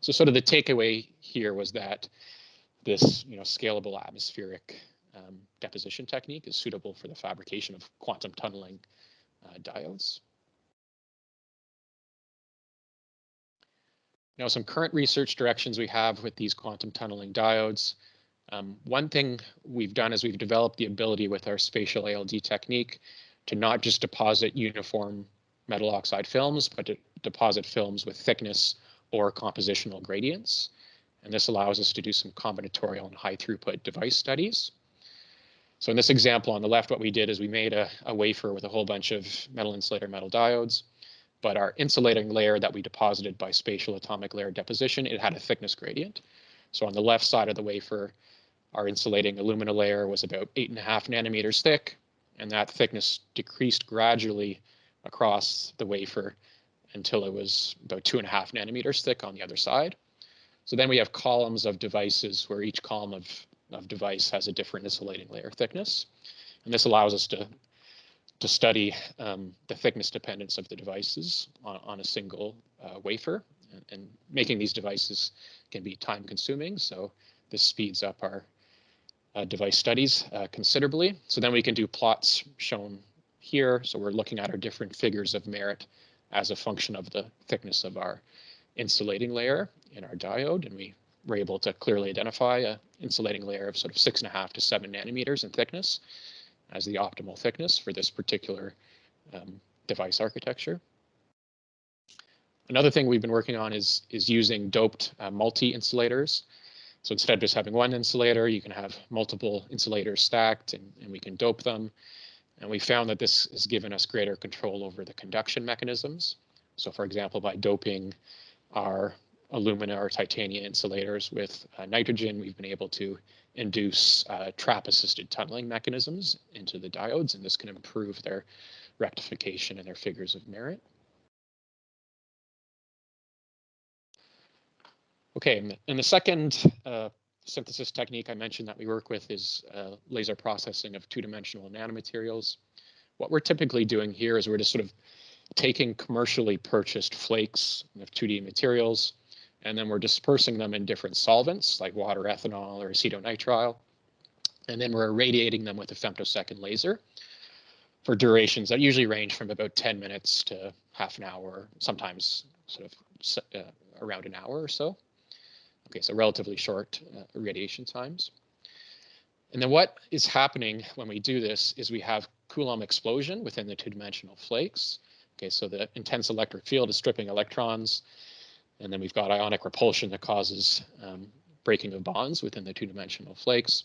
So sort of the takeaway here was that this scalable atmospheric deposition technique is suitable for the fabrication of quantum tunneling diodes. Now, some current research directions we have with these quantum tunneling diodes. One thing we've done is we've developed the ability with our spatial ALD technique to not just deposit uniform metal oxide films, but to deposit films with thickness or compositional gradients. And this allows us to do some combinatorial and high throughput device studies. So in this example on the left, what we did is we made a wafer with a whole bunch of metal insulator metal diodes. But our insulating layer that we deposited by spatial atomic layer deposition, it had a thickness gradient. So on the left side of the wafer, our insulating alumina layer was about 8.5 nanometers thick, and that thickness decreased gradually across the wafer until it was about 2.5 nanometers thick on the other side. So then we have columns of devices where each column of device has a different insulating layer thickness. And this allows us to study the thickness dependence of the devices on a single wafer. And making these devices can be time consuming. So this speeds up our device studies considerably. So then we can do plots shown here. So we're looking at our different figures of merit as a function of the thickness of our insulating layer in our diode. And we were able to clearly identify an insulating layer of sort of 6.5 to 7 nanometers in thickness as the optimal thickness for this particular device architecture. Another thing we've been working on is using doped multi-insulators. So instead of just having one insulator, you can have multiple insulators stacked and we can dope them. And we found that this has given us greater control over the conduction mechanisms. So for example, by doping our alumina or titanium insulators with nitrogen, we've been able to induce trap-assisted tunneling mechanisms into the diodes, and this can improve their rectification and their figures of merit. Okay, and the second synthesis technique I mentioned that we work with is laser processing of two-dimensional nanomaterials. What we're typically doing here is we're just sort of taking commercially purchased flakes of 2D materials, and then we're dispersing them in different solvents like water, ethanol, or acetonitrile. And then we're irradiating them with a femtosecond laser for durations that usually range from about 10 minutes to half an hour, sometimes sort of around an hour or so. Okay, so relatively short irradiation times. And then what is happening when we do this is we have Coulomb explosion within the two-dimensional flakes. Okay, so the intense electric field is stripping electrons, and then we've got ionic repulsion that causes breaking of bonds within the two-dimensional flakes.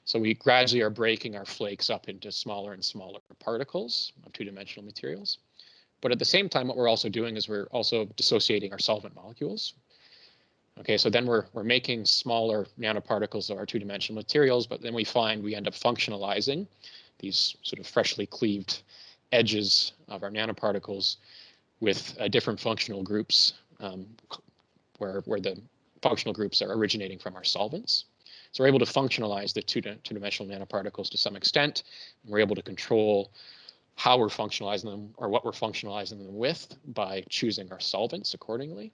So we gradually are breaking our flakes up into smaller and smaller particles of two-dimensional materials. But at the same time, what we're also doing is we're also dissociating our solvent molecules. Okay, so then we're making smaller nanoparticles of our two-dimensional materials, but then we find we end up functionalizing these sort of freshly cleaved edges of our nanoparticles with different functional groups where the functional groups are originating from our solvents. So we're able to functionalize the two-dimensional nanoparticles to some extent. And we're able to control how we're functionalizing them or what we're functionalizing them with by choosing our solvents accordingly.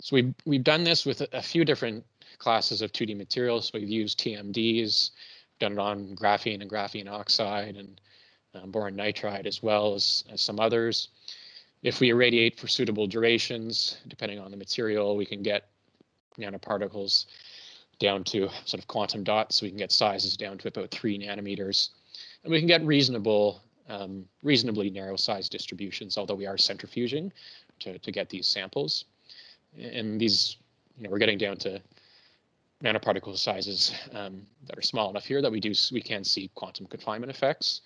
So we've done this with a few different classes of 2D materials. We've used TMDs, done it on graphene and graphene oxide and boron nitride, as well as some others. If we irradiate for suitable durations, depending on the material, we can get nanoparticles down to sort of quantum dots. So we can get sizes down to about 3 nanometers. And we can get reasonably narrow size distributions, although we are centrifuging to get these samples. And these, we're getting down to nanoparticle sizes that are small enough here that we can see quantum confinement effects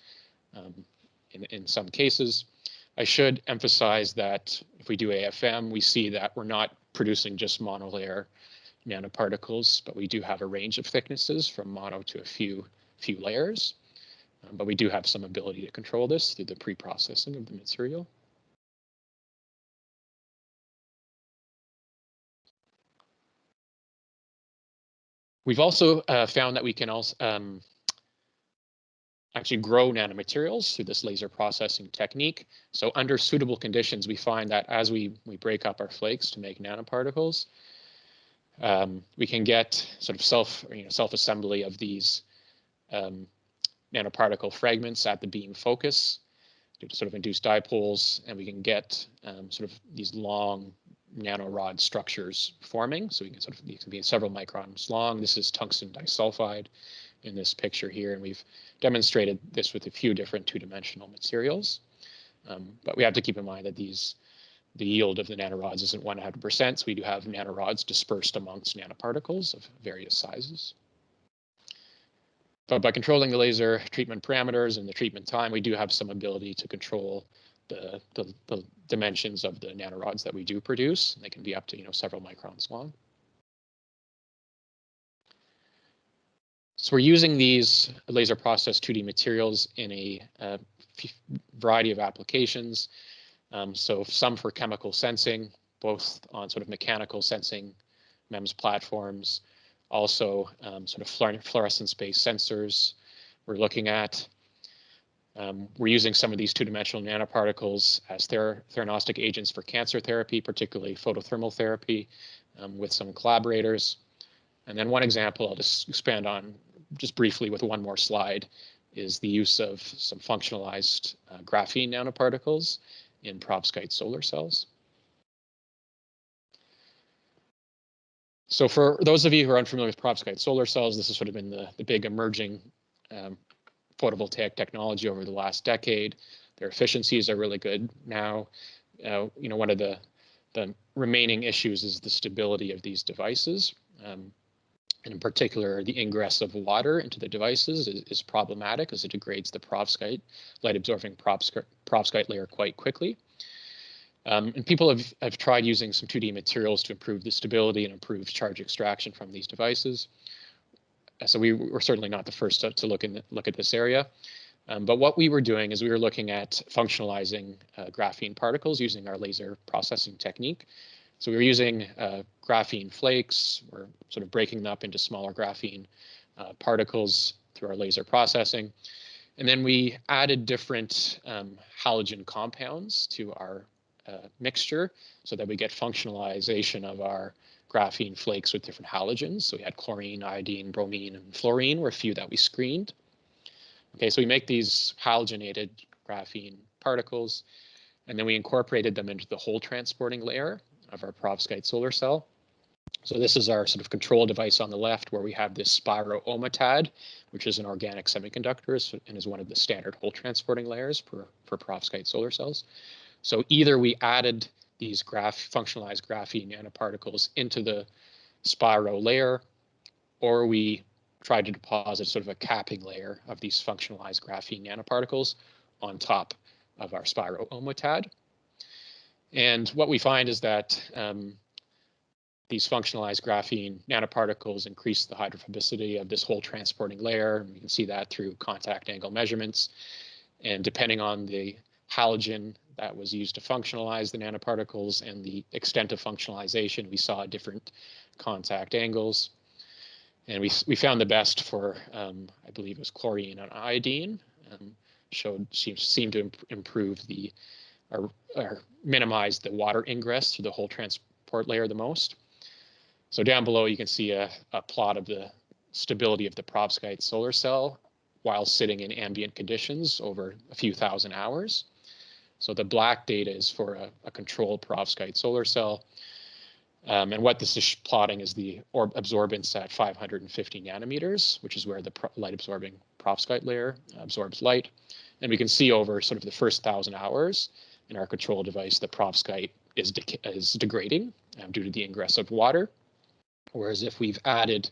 in some cases. I should emphasize that if we do AFM, we see that we're not producing just monolayer nanoparticles, but we do have a range of thicknesses from mono to a few layers. But we do have some ability to control this through the pre-processing of the material. We've also found that we can also actually grow nanomaterials through this laser processing technique. So under suitable conditions, we find that as we break up our flakes to make nanoparticles, we can get sort of self-assembly of these nanoparticle fragments at the beam focus due to sort of induced dipoles, and we can get sort of these long nanorod structures forming. So these can be several microns long. This is tungsten disulfide in this picture here, and we've demonstrated this with a few different two-dimensional materials. But we have to keep in mind that the yield of the nanorods isn't 100%, so we do have nanorods dispersed amongst nanoparticles of various sizes. But by controlling the laser treatment parameters and the treatment time, we do have some ability to control the dimensions of the nanorods that we do produce. They can be up to several microns long. So we're using these laser processed 2D materials in a variety of applications. So some for chemical sensing, both on sort of mechanical sensing MEMS platforms, also sort of fluorescence-based sensors we're looking at. We're using some of these two-dimensional nanoparticles as theranostic agents for cancer therapy, particularly photothermal therapy, with some collaborators. And then one example I'll just expand on just briefly with one more slide is the use of some functionalized graphene nanoparticles in perovskite solar cells. So for those of you who are unfamiliar with perovskite solar cells, this has sort of been the big emerging photovoltaic technology over the last decade. Their efficiencies are really good now. One of the remaining issues is the stability of these devices. And in particular, the ingress of water into the devices is problematic as it degrades the perovskite, light-absorbing perovskite layer quite quickly. And people have tried using some 2D materials to improve the stability and improve charge extraction from these devices. So we were certainly not the first to look at this area. But what we were doing is we were looking at functionalizing graphene particles using our laser processing technique. So we were using graphene flakes. We're sort of breaking them up into smaller graphene particles through our laser processing. And then we added different halogen compounds to our mixture so that we get functionalization of our graphene flakes with different halogens. So we had chlorine, iodine, bromine, and fluorine were a few that we screened. Okay, so we make these halogenated graphene particles, and then we incorporated them into the whole transporting layer of our perovskite solar cell. So this is our sort of control device on the left, where we have this spiro-OMATAD, which is an organic semiconductor and is one of the standard whole transporting layers for perovskite solar cells. So either we added these functionalized graphene nanoparticles into the spiro layer, or we tried to deposit sort of a capping layer of these functionalized graphene nanoparticles on top of our spiro-OMATAD. And what we find is that these functionalized graphene nanoparticles increase the hydrophobicity of this whole transporting layer. And you can see that through contact angle measurements. And depending on the halogen that was used to functionalize the nanoparticles and the extent of functionalization, we saw different contact angles. And we found the best for, I believe it was chlorine and iodine, seemed to improve or minimize the water ingress through the whole port layer the most. So down below, you can see a plot of the stability of the perovskite solar cell while sitting in ambient conditions over a few thousand hours. So the black data is for a controlled perovskite solar cell. And what this is plotting is the absorbance at 550 nanometers, which is where the light-absorbing perovskite layer absorbs light. And we can see over sort of the first 1,000 hours in our control device, the perovskite is degrading due to the ingress of water. Whereas if we've added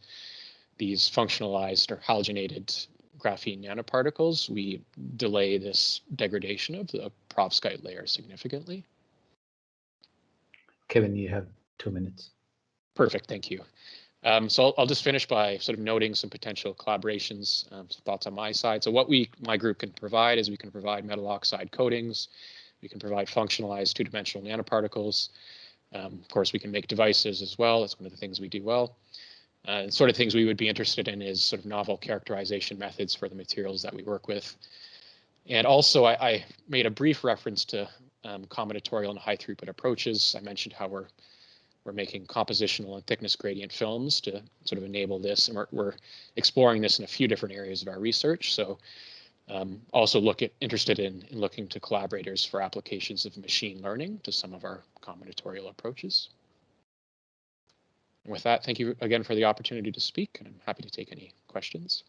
these functionalized or halogenated graphene nanoparticles, we delay this degradation of the perovskite layer significantly. Kevin, you have 2 minutes. Perfect, thank you. So I'll just finish by sort of noting some potential collaborations, some thoughts on my side. So what my group can provide is we can provide metal oxide coatings, we can provide functionalized two-dimensional nanoparticles. Of course, we can make devices as well. That's one of the things we do well. Sort of things we would be interested in is sort of novel characterization methods for the materials that we work with. And also, I made a brief reference to combinatorial and high throughput approaches. I mentioned how we're making compositional and thickness gradient films to sort of enable this, and we're exploring this in a few different areas of our research. So also interested in looking to collaborators for applications of machine learning to some of our combinatorial approaches. And with that, thank you again for the opportunity to speak, and I'm happy to take any questions.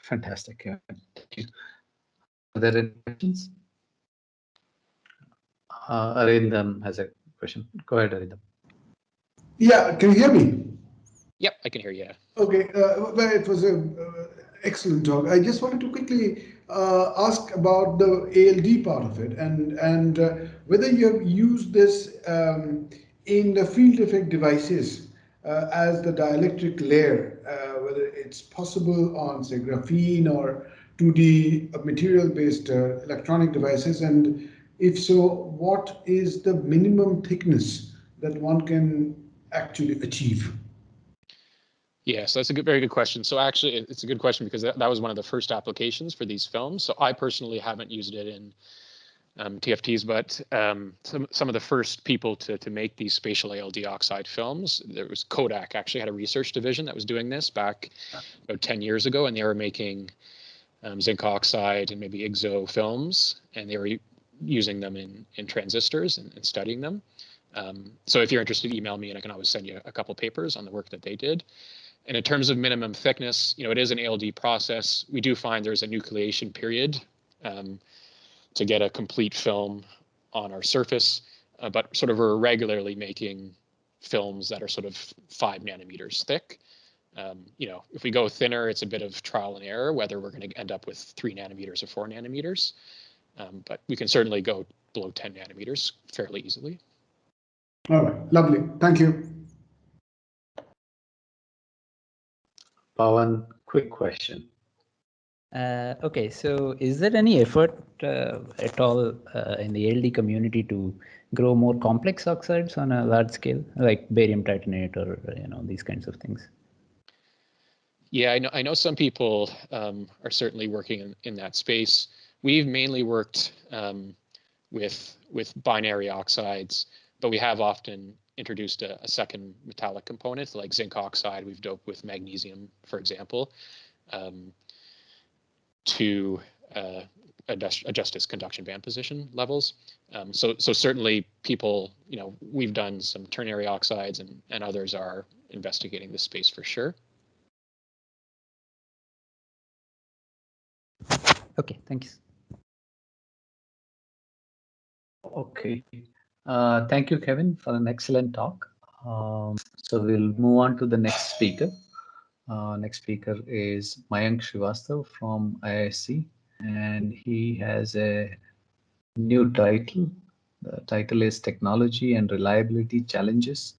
Fantastic. Thank you. Are there any questions? Arindam has a question. Go ahead, Arindam. Yeah, can you hear me? Yep, I can hear you. Okay, well, it was an excellent talk. I just wanted to quickly ask about the ALD part of it and whether you have used this in the field effect devices as the dielectric layer, whether it's possible on, say, graphene or 2D material-based electronic devices, and if so, what is the minimum thickness that one can actually achieve? Yeah, so that's a very good question. So actually, it's a good question because that was one of the first applications for these films. So I personally haven't used it in TFTs, but some of the first people to make these spatial ALD oxide films, there was Kodak actually had a research division that was doing this back about 10 years ago, and they were making zinc oxide and maybe IGZO films, and they were using them in transistors and studying them. So if you're interested, email me and I can always send you a couple papers on the work that they did. And in terms of minimum thickness, it is an ALD process. We do find there's a nucleation period to get a complete film on our surface, but sort of we're regularly making films that are sort of 5 nanometers thick. If we go thinner, it's a bit of trial and error, whether we're going to end up with 3 nanometers or 4 nanometers. But we can certainly go below 10 nanometers fairly easily. All right, lovely. Thank you. Pawan, quick question. Okay, so is there any effort at all in the ALD community to grow more complex oxides on a large scale, like barium titanate or these kinds of things? Yeah, I know some people are certainly working in that space. We've mainly worked with binary oxides, but we have often introduced a second metallic component, like zinc oxide. We've doped with magnesium, for example, to adjust its conduction band position levels. So certainly people, we've done some ternary oxides and others are investigating this space for sure. Okay, thanks. Okay. Thank you, Kevin, for an excellent talk. So we'll move on to the next speaker. Next speaker is Mayank Shrivastava from IISc, and he has a new title. The title is Technology and Reliability Challenges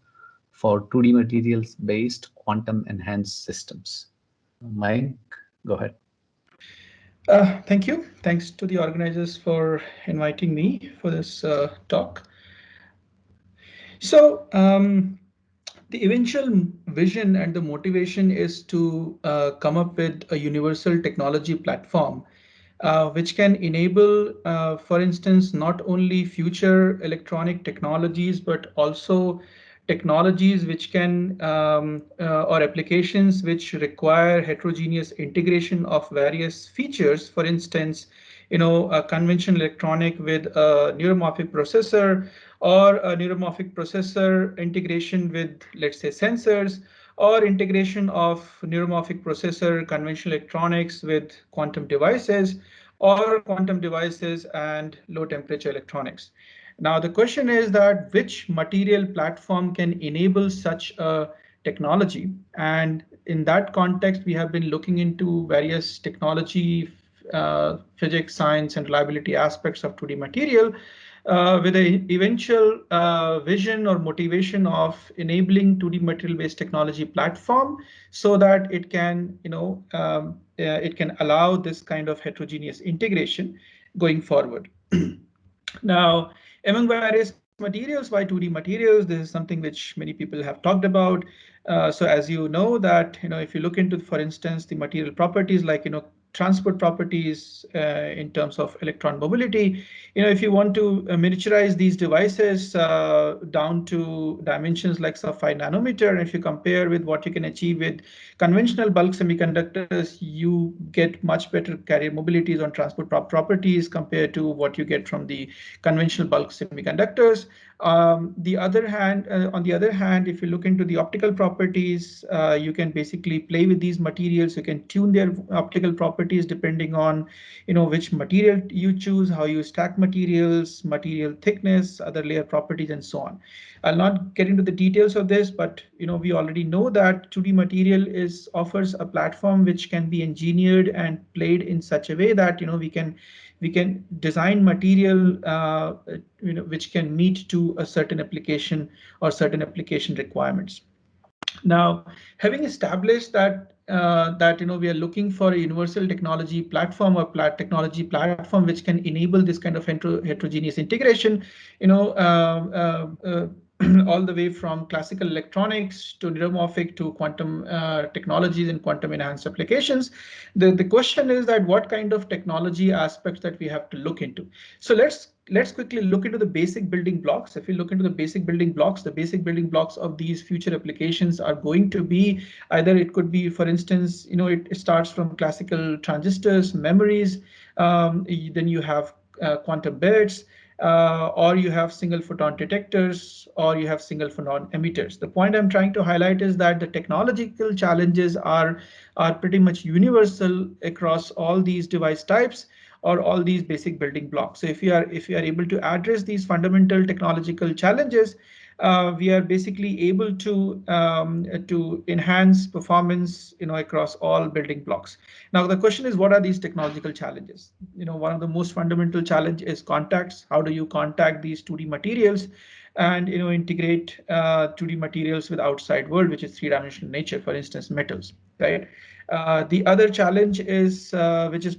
for 2D Materials-Based Quantum Enhanced Systems. Mayank, go ahead. Thank you. Thanks to the organizers for inviting me for this talk. So the eventual vision and the motivation is to come up with a universal technology platform which can enable, for instance, not only future electronic technologies, but also technologies which can or applications which require heterogeneous integration of various features. For instance, a conventional electronic with a neuromorphic processor, or a neuromorphic processor integration with, let's say, sensors, or integration of neuromorphic processor conventional electronics with quantum devices, or quantum devices and low temperature electronics. Now, the question is that which material platform can enable such a technology? And in that context, we have been looking into various technology, physics, science, and reliability aspects of 2D material, with an eventual vision or motivation of enabling 2D material-based technology platform so that it can, it can allow this kind of heterogeneous integration going forward. Now, among various materials, why 2D materials? This is something which many people have talked about. So as you know that, if you look into, for instance, the material properties like, transport properties in terms of electron mobility, if you want to miniaturize these devices down to dimensions like sub 5 nanometer, and if you compare with what you can achieve with conventional bulk semiconductors, you get much better carrier mobilities on transport properties compared to what you get from the conventional bulk semiconductors. On the other hand, if you look into the optical properties, you can basically play with these materials. You can tune their optical properties depending on, which material you choose, how you stack materials, material thickness, other layer properties, and so on. I'll not get into the details of this, but we already know that 2D material offers a platform which can be engineered and played in such a way that we can design material which can meet to a certain application or certain application requirements. Now, having established that we are looking for a universal technology platform or technology platform which can enable this kind of heterogeneous integration, all the way from classical electronics to neuromorphic to quantum technologies and quantum enhanced applications. The question is that what kind of technology aspects that we have to look into. So let's quickly look into the basic building blocks. If you look into the basic building blocks of these future applications are going to be either, it could be, for instance, it starts from classical transistors, memories, then you have quantum bits, or you have single photon detectors, or you have single photon emitters. The point I'm trying to highlight is that the technological challenges are pretty much universal across all these device types or all these basic building blocks. So if you are able to address these fundamental technological challenges, we are basically able to enhance performance across all building blocks. Now the question is, what are these technological challenges? One of the most fundamental challenge is contacts. How do you contact these 2D materials and integrate 2D materials with outside world, which is three-dimensional nature, for instance, metals, right? The other challenge is which is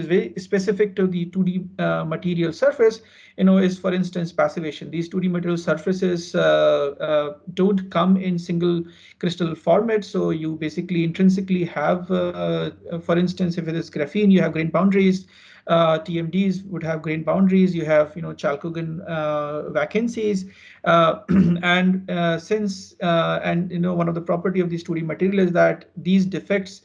very specific to the 2D material surface, is, for instance, passivation. These 2D material surfaces don't come in single crystal format, so you basically intrinsically have, for instance, if it is graphene, you have grain boundaries. TMDs would have grain boundaries. You have, chalcogen vacancies, and one of the property of these 2D material is that these defects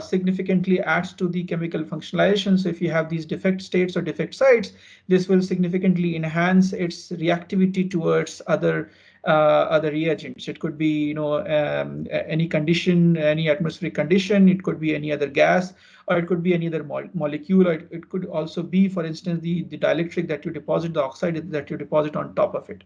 significantly adds to the chemical functionalization. So if you have these defect states or defect sites, this will significantly enhance its reactivity towards other reagents. It could be any condition, any atmospheric condition. It could be any other gas, or it could be any other molecule, or it could also be, for instance, the dielectric that you deposit, the oxide that you deposit on top of it.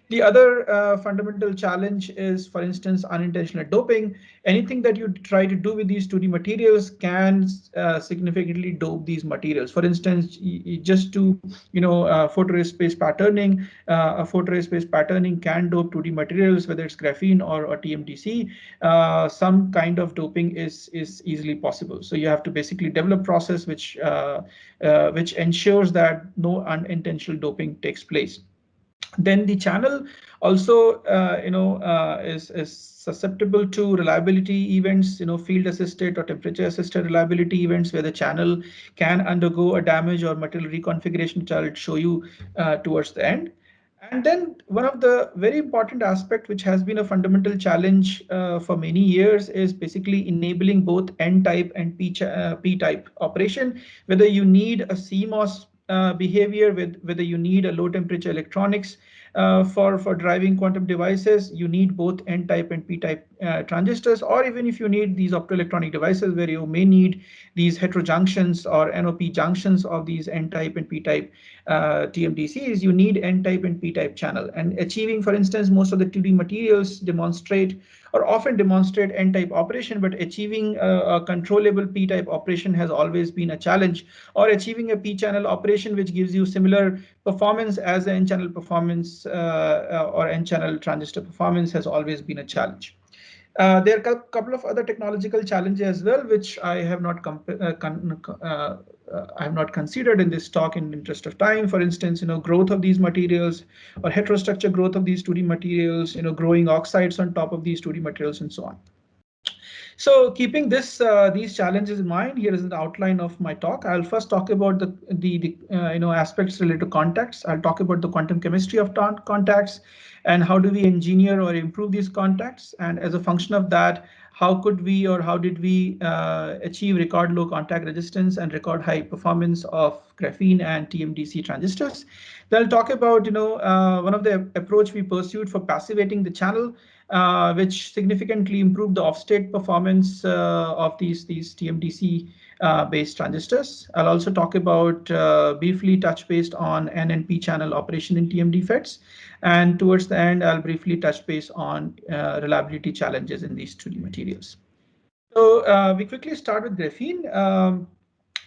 The other fundamental challenge is, for instance, unintentional doping. Anything that you try to do with these 2D materials can significantly dope these materials. For instance, just to photoray space patterning, a photoray space patterning can dope 2D materials, whether it's graphene or TMDC. Some kind of doping is easily possible. So you have to basically develop process which ensures that no unintentional doping takes place. Then the channel also, is susceptible to reliability events, field assisted or temperature assisted reliability events where the channel can undergo a damage or material reconfiguration, which I'll show you towards the end. And then one of the very important aspect, which has been a fundamental challenge for many years, is basically enabling both N-type and P-type operation, whether you need a CMOS behavior, whether you need a low temperature electronics for driving quantum devices, you need both N-type and P-type transistors, or even if you need these optoelectronic devices where you may need these heterojunctions or NOP junctions of these N-type and P-type TMDCs, you need N-type and P-type channel. And achieving, for instance, most of the 2D materials demonstrate or often demonstrate N-type operation, but achieving a controllable P-type operation has always been a challenge, or achieving a P-channel operation which gives you similar performance as the N-channel performance or N-channel transistor performance has always been a challenge. There are a couple of other technological challenges as well, which I have not considered in this talk in the interest of time. For instance, growth of these materials or heterostructure growth of these 2D materials, growing oxides on top of these 2D materials and so on. So keeping these challenges in mind, here is an outline of my talk. I'll first talk about the aspects related to contacts. I'll talk about the quantum chemistry of contacts and how do we engineer or improve these contacts. And as a function of that, how could we or how did we achieve record low contact resistance and record high performance of graphene and TMDC transistors. Then I'll talk about one of the approach we pursued for passivating the channel, which significantly improved the offstate performance of these TMDC based transistors. I'll also talk about briefly touch based on N and P channel operation in TMD FETs. And towards the end, I'll briefly touch base on reliability challenges in these 2D materials. So we quickly start with graphene.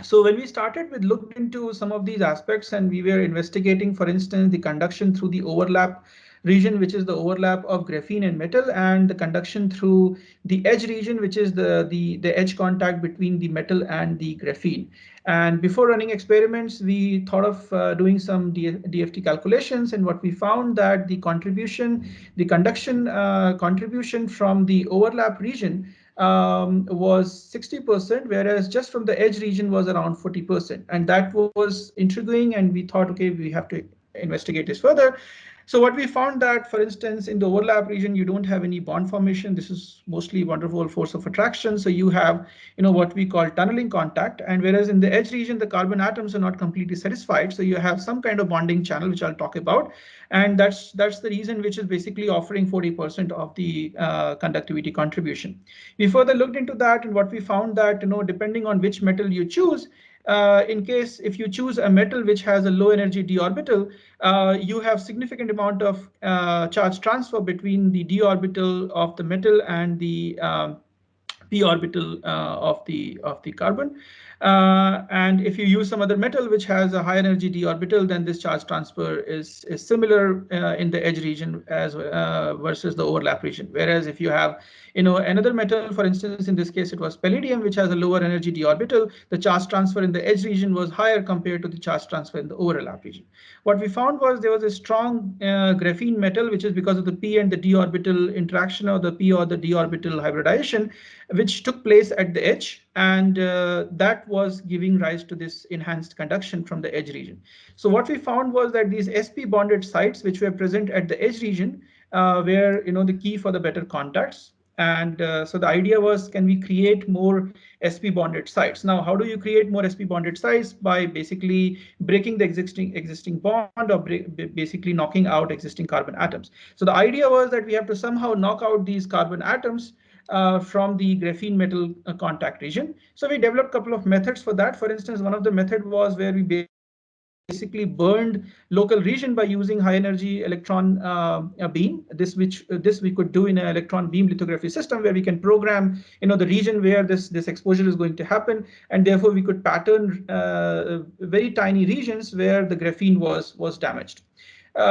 So when we started, we looked into some of these aspects and we were investigating, for instance, the conduction through the overlap region, which is the overlap of graphene and metal, and the conduction through the edge region, which is the edge contact between the metal and the graphene. And before running experiments, we thought of doing some DFT calculations, and what we found that the conduction contribution from the overlap region was 60%, whereas just from the edge region was around 40%. And that was intriguing, and we thought, okay, we have to investigate this further. So what we found that, for instance, in the overlap region, you don't have any bond formation. This is mostly van der Waals force of attraction. So you have, what we call tunneling contact. And whereas in the edge region, the carbon atoms are not completely satisfied. So you have some kind of bonding channel, which I'll talk about. And that's the reason which is basically offering 40% of the conductivity contribution. We further looked into that, and what we found that, depending on which metal you choose, in case if you choose a metal which has a low energy d orbital, you have significant amount of charge transfer between the d orbital of the metal and the p orbital of the carbon. And if you use some other metal which has a high energy d orbital, then this charge transfer is similar in the edge region as versus the overlap region. Whereas if you have another metal, for instance, in this case it was palladium, which has a lower energy d orbital, the charge transfer in the edge region was higher compared to the charge transfer in the overlap region. What we found was there was a strong graphene metal, which is because of the p and the d orbital interaction, or the p or the d orbital hybridization, which took place at the edge, and that was giving rise to this enhanced conduction from the edge region. So what we found was that these sp bonded sites, which were present at the edge region, were the key for the better contacts. And so the idea was, can we create more sp bonded sites? Now, how do you create more sp bonded sites? By basically breaking the existing bond, or basically knocking out existing carbon atoms. So the idea was that we have to somehow knock out these carbon atoms from the graphene metal contact region. So we developed a couple of methods for that. For instance, one of the method was where we basically burned local region by using high energy electron beam. This we could do in an electron beam lithography system, where we can program the region where this exposure is going to happen, and therefore we could pattern very tiny regions where the graphene was damaged.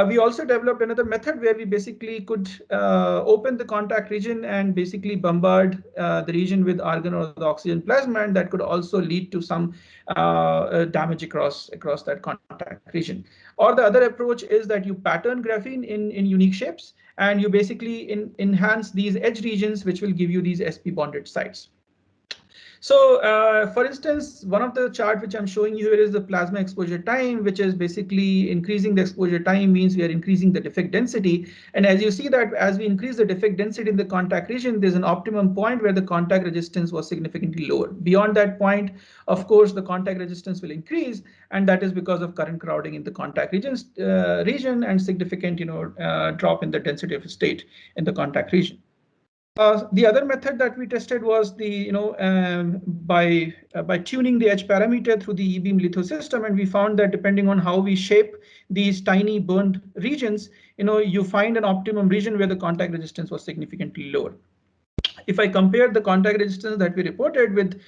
We also developed another method where we basically could open the contact region and basically bombard the region with argon or the oxygen plasma, and that could also lead to some damage across that contact region. Or the other approach is that you pattern graphene in unique shapes, and you basically enhance these edge regions, which will give you these sp bonded sites. So for instance, one of the chart which I'm showing you here is the plasma exposure time, which is basically increasing the exposure time means we are increasing the defect density. And as you see that as we increase the defect density in the contact region, there's an optimum point where the contact resistance was significantly lower. Beyond that point, of course, the contact resistance will increase, and that is because of current crowding in the contact region and significant drop in the density of state in the contact region. The other method that we tested was the by tuning the edge parameter through the E-beam litho system, and we found that depending on how we shape these tiny burned regions, you find an optimum region where the contact resistance was significantly lower. If I compare the contact resistance that we reported with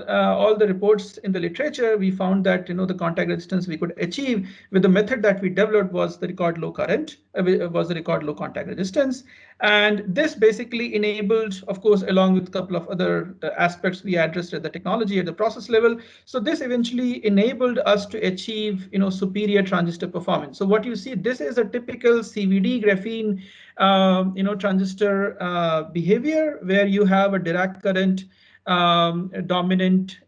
all the reports in the literature, we found that the contact resistance we could achieve with the method that we developed was the record low current, was the record low contact resistance. And this basically enabled, of course, along with a couple of other aspects we addressed at the technology at the process level. So this eventually enabled us to achieve superior transistor performance. So what you see, this is a typical CVD graphene transistor behavior where you have a Dirac current dominant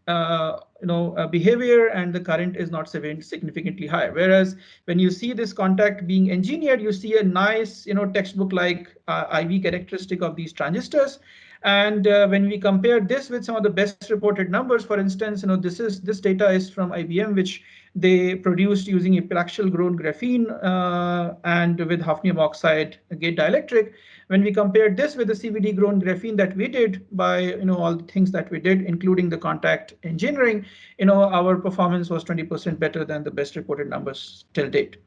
behavior, and the current is not significantly higher. Whereas when you see this contact being engineered, you see a nice textbook-like IV characteristic of these transistors. And when we compare this with some of the best reported numbers, for instance, this data is from IBM, which they produced using epiaxial grown graphene and with hafnium oxide gate dielectric. When we compared this with the CVD grown graphene that we did by all the things that we did, including the contact engineering, our performance was 20% better than the best reported numbers till date.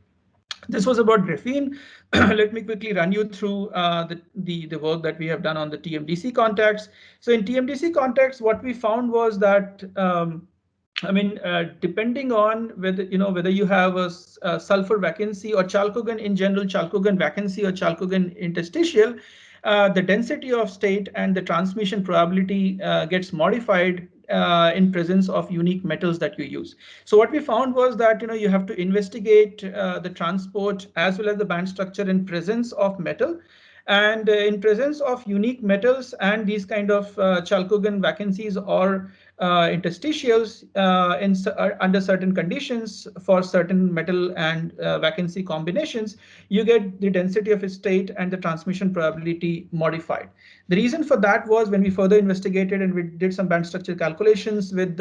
This was about graphene. Let me quickly run you through the work that we have done on the TMDC contacts. So in TMDC contacts, what we found was that depending on whether you have a sulfur vacancy or chalcogen in general, chalcogen vacancy or chalcogen interstitial, the density of state and the transmission probability gets modified in presence of unique metals that you use. So what we found was that you have to investigate the transport as well as the band structure in presence of metal. And in presence of unique metals and these kind of chalcogen vacancies or interstitials under certain conditions for certain metal and vacancy combinations, you get the density of a state and the transmission probability modified. The reason for that was when we further investigated and we did some band structure calculations with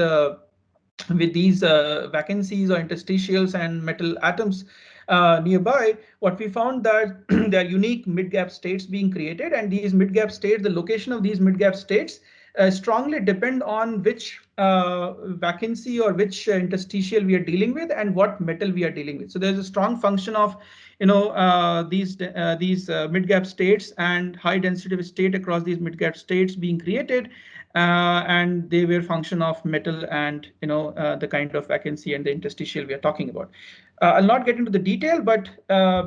these vacancies or interstitials and metal atoms nearby, what we found that there are unique mid-gap states being created, and these mid-gap states, the location of these mid-gap states strongly depend on which vacancy or which interstitial we are dealing with and what metal we are dealing with. So there's a strong function of these mid-gap states and high density of state across these mid-gap states being created, and they were function of metal and the kind of vacancy and the interstitial we are talking about. I'll not get into the detail, but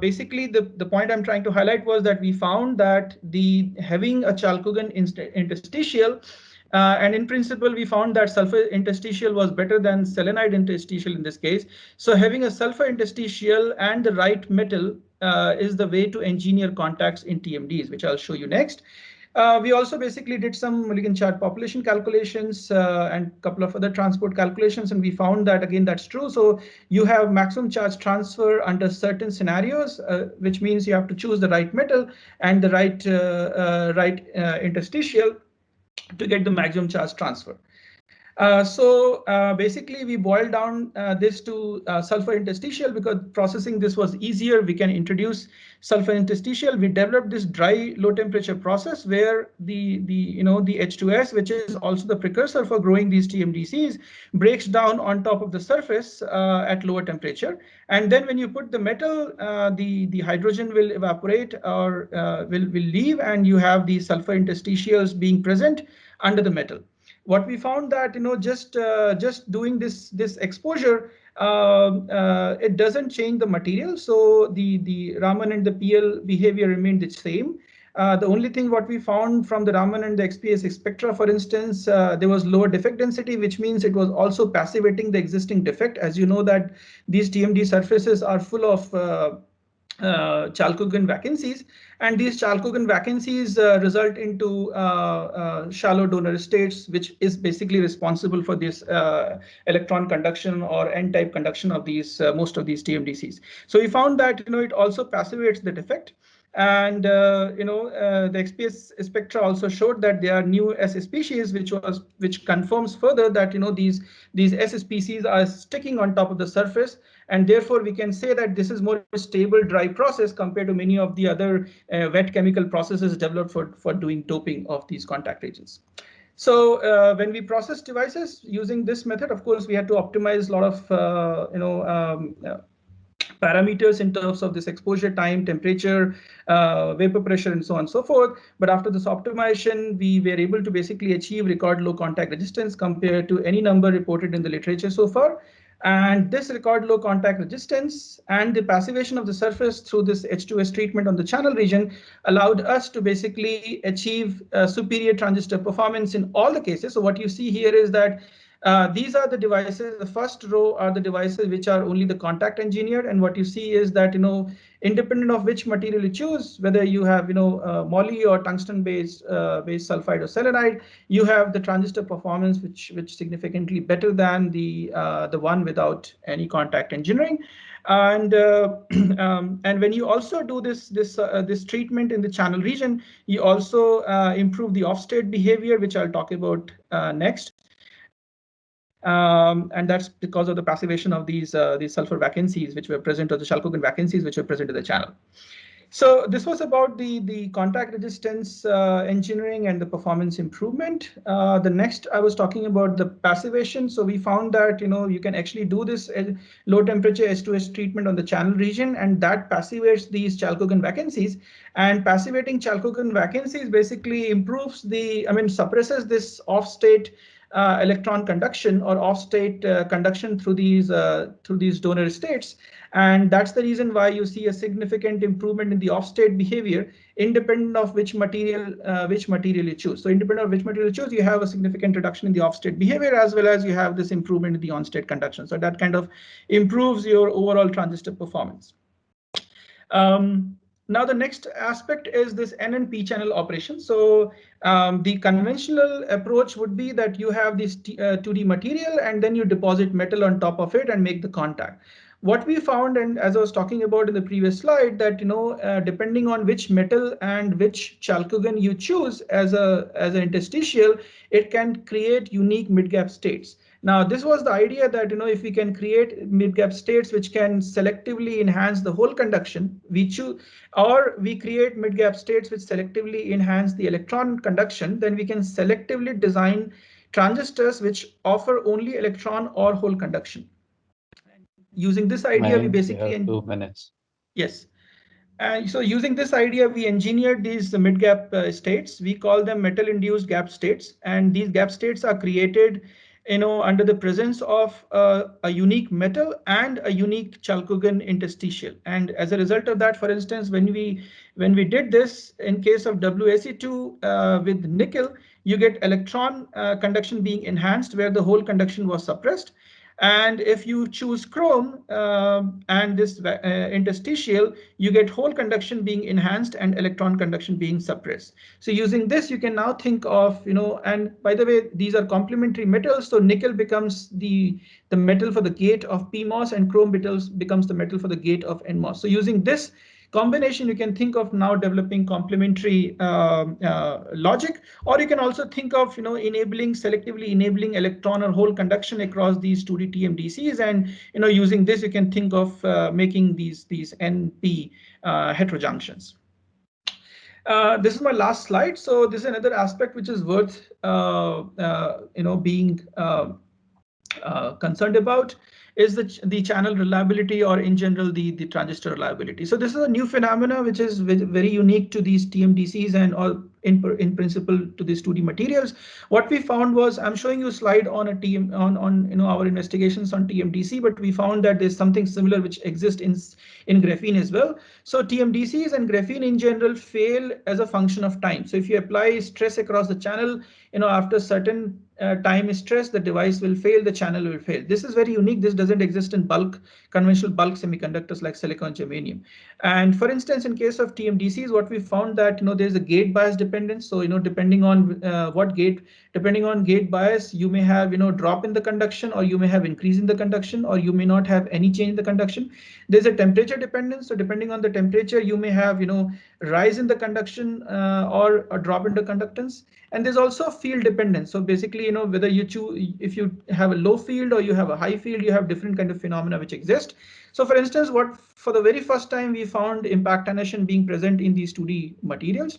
basically the point I'm trying to highlight was that we found that having a chalcogen interstitial, and in principle, we found that sulfur interstitial was better than selenide interstitial in this case. So having a sulfur interstitial and the right metal is the way to engineer contacts in TMDs, which I'll show you next. We also basically did some Mulligan chart population calculations and a couple of other transport calculations, and we found that again that's true. So you have maximum charge transfer under certain scenarios, which means you have to choose the right metal and the right interstitial to get the maximum charge transfer. So basically, we boiled down this to sulfur interstitial because processing this was easier. We can introduce sulfur interstitial. We developed this dry low temperature process where the H2S, which is also the precursor for growing these TMDCs, breaks down on top of the surface at lower temperature. And then when you put the metal, the hydrogen will evaporate or will leave, and you have these sulfur interstitials being present under the metal. What we found that just doing this exposure it doesn't change the material. So the Raman and the PL behavior remained the same. The only thing what we found from the Raman and the XPS spectra, for instance, there was lower defect density, which means it was also passivating the existing defect. As you know that these TMD surfaces are full of Chalcogen vacancies, and these Chalcogen vacancies result into shallow donor states, which is basically responsible for this electron conduction or N-type conduction of these most of these TMDCs. So we found that it also passivates the defect. And the XPS spectra also showed that there are new S species, which confirms further that these S species are sticking on top of the surface, and therefore we can say that this is more stable dry process compared to many of the other wet chemical processes developed for doing doping of these contact agents. So when we process devices using this method, of course, we had to optimize a lot of parameters in terms of this exposure time, temperature, vapor pressure, and so on and so forth. But after this optimization, we were able to basically achieve record low contact resistance compared to any number reported in the literature so far. And this record low contact resistance and the passivation of the surface through this H2S treatment on the channel region allowed us to basically achieve superior transistor performance in all the cases. So what you see here is that these are the devices. The first row are the devices which are only the contact engineered, and what you see is that independent of which material you choose, whether you have moly or tungsten based sulfide or selenide, you have the transistor performance which significantly better than the one without any contact engineering. And and when you also do this treatment in the channel region, you also improve the off-state behavior, which I'll talk about next. And that's because of the passivation of these sulfur vacancies which were present, or the Chalcogen vacancies which were present in the channel. So this was about the contact resistance engineering and the performance improvement. The next I was talking about the passivation. So we found that you can actually do this low temperature S2S treatment on the channel region, and that passivates these Chalcogen vacancies. And passivating Chalcogen vacancies basically improves suppresses this off-state electron conduction or off-state conduction through these donor states. And that's the reason why you see a significant improvement in the off-state behavior, independent of which material you choose. So independent of which material you choose, you have a significant reduction in the off-state behavior, as well as you have this improvement in the on-state conduction. So that kind of improves your overall transistor performance. Now the next aspect is this N and P channel operation. So the conventional approach would be that you have this 2D material, and then you deposit metal on top of it and make the contact. What we found, and as I was talking about in the previous slide, that depending on which metal and which Chalcogen you choose as an interstitial, it can create unique mid-gap states. Now, this was the idea that if we can create mid-gap states which can selectively enhance the hole conduction, we choose, or we create mid-gap states which selectively enhance the electron conduction, then we can selectively design transistors which offer only electron or hole conduction. Using this idea, we basically 2 minutes. Yes. So using this idea, we engineered these mid-gap states. We call them metal-induced gap states, and these gap states are created under the presence of a unique metal and a unique Chalcogen interstitial. And as a result of that, for instance, when we did this in case of WaC2 with nickel, you get electron conduction being enhanced where the hole conduction was suppressed. And if you choose chrome and this interstitial, you get hole conduction being enhanced and electron conduction being suppressed. So using this, you can now think of, and by the way, these are complementary metals. So nickel becomes the metal for the gate of PMOS, and chrome becomes the metal for the gate of NMOS. So using this combination, you can think of now developing complementary logic, or you can also think of selectively enabling electron or hole conduction across these 2D TMDCs, and using this you can think of making these NP heterojunctions. This is my last slide. So this is another aspect which is worth being concerned about, is the channel reliability, or in general the transistor reliability. So this is a new phenomena which is very unique to these TMDCs and in principle to these 2D materials. What we found was, I'm showing you a slide on a TM on our investigations on TMDC, but we found that there's something similar which exists in graphene as well. So TMDCs and graphene in general fail as a function of time. So if you apply stress across the channel, after certain time stress, the device will fail, the channel will fail. This is very unique. This doesn't exist in conventional bulk semiconductors like silicon, germanium. And for instance, in case of TMDCs, what we found that there's a gate bias dependence. So depending on depending on gate bias, you may have drop in the conduction, or you may have increase in the conduction, or you may not have any change in the conduction. There's a temperature dependence. So depending on the temperature, you may have rise in the conduction or a drop in the conductance. And there's also a field dependence. So basically, whether you choose, if you have a low field or you have a high field, you have different kind of phenomena which exist. So for instance, for the very first time, we found impactanation being present in these 2D materials.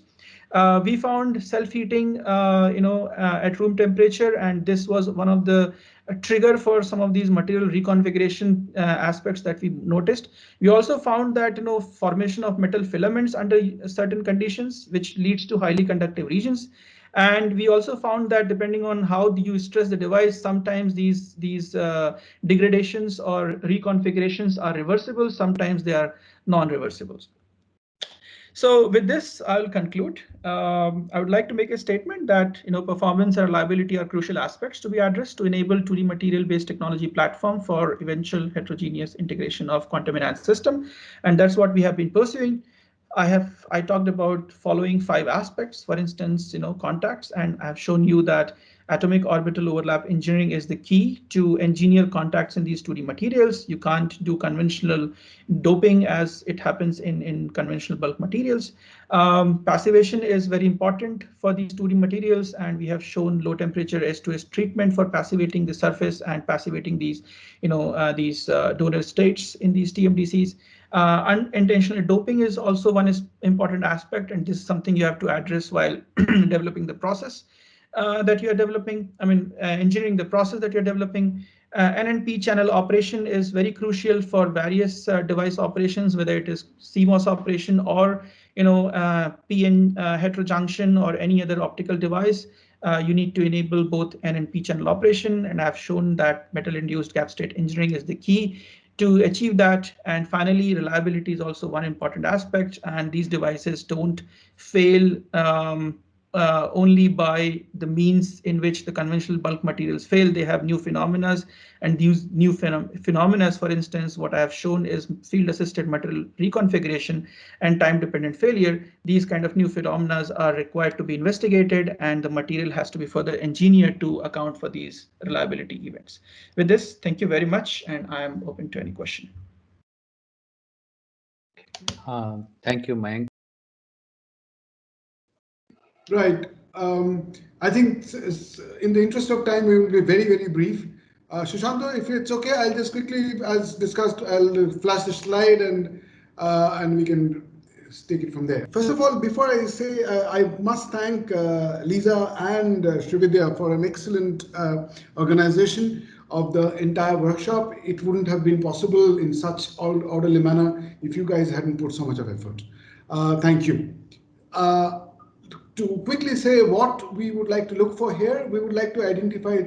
We found self-heating, at room temperature, and this was one of the trigger for some of these material reconfiguration aspects that we noticed. We also found that formation of metal filaments under certain conditions, which leads to highly conductive regions. And we also found that depending on how you stress the device, sometimes these degradations or reconfigurations are reversible, sometimes they are non-reversible. So with this, I'll conclude. I would like to make a statement that performance and reliability are crucial aspects to be addressed to enable 2D material-based technology platform for eventual heterogeneous integration of quantum enhanced system, and that's what we have been pursuing. I talked about following 5 aspects, for instance, contacts, and I've shown you that atomic orbital overlap engineering is the key to engineer contacts in these 2D materials. You can't do conventional doping as it happens in conventional bulk materials. Passivation is very important for these 2D materials, and we have shown low temperature S2S treatment for passivating the surface and passivating these, donor states in these TMDCs. Unintentional doping is also one important aspect, and this is something you have to address while developing the process that you are developing. Engineering the process that you're developing. NNP channel operation is very crucial for various device operations, whether it is CMOS operation or PN heterojunction or any other optical device. You need to enable both N and P channel operation, and I've shown that metal-induced gap state engineering is the key to achieve that. And finally, reliability is also one important aspect, and these devices don't fail only by the means in which the conventional bulk materials fail. They have new phenomena, and these new phenomena, for instance, what I have shown is field-assisted material reconfiguration and time-dependent failure. These kind of new phenomena are required to be investigated, and the material has to be further engineered to account for these reliability events. With this, thank you very much, and I am open to any question. Thank you, Mayank. Right. I think in the interest of time, we will be very, very brief. Sushanta, if it's okay, I'll just quickly, as discussed, I'll flash the slide and we can take it from there. First of all, before I say, I must thank Lisa and Srividya for an excellent organization of the entire workshop. It wouldn't have been possible in such orderly manner if you guys hadn't put so much of effort. Thank you. To quickly say what we would like to look for here, we would like to identify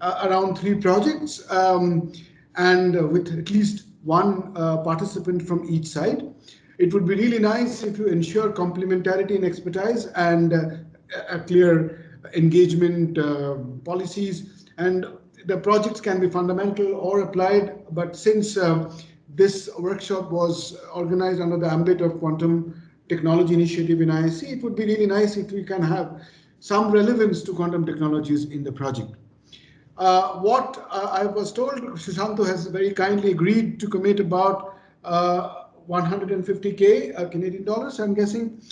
around three projects and with at least one participant from each side. It would be really nice if you ensure complementarity in expertise and a clear engagement policies. And the projects can be fundamental or applied, but since this workshop was organized under the ambit of Quantum Technology Initiative in IISc, it would be really nice if we can have some relevance to quantum technologies in the project. What I was told, Sushanta has very kindly agreed to commit about 150K Canadian dollars, I'm guessing,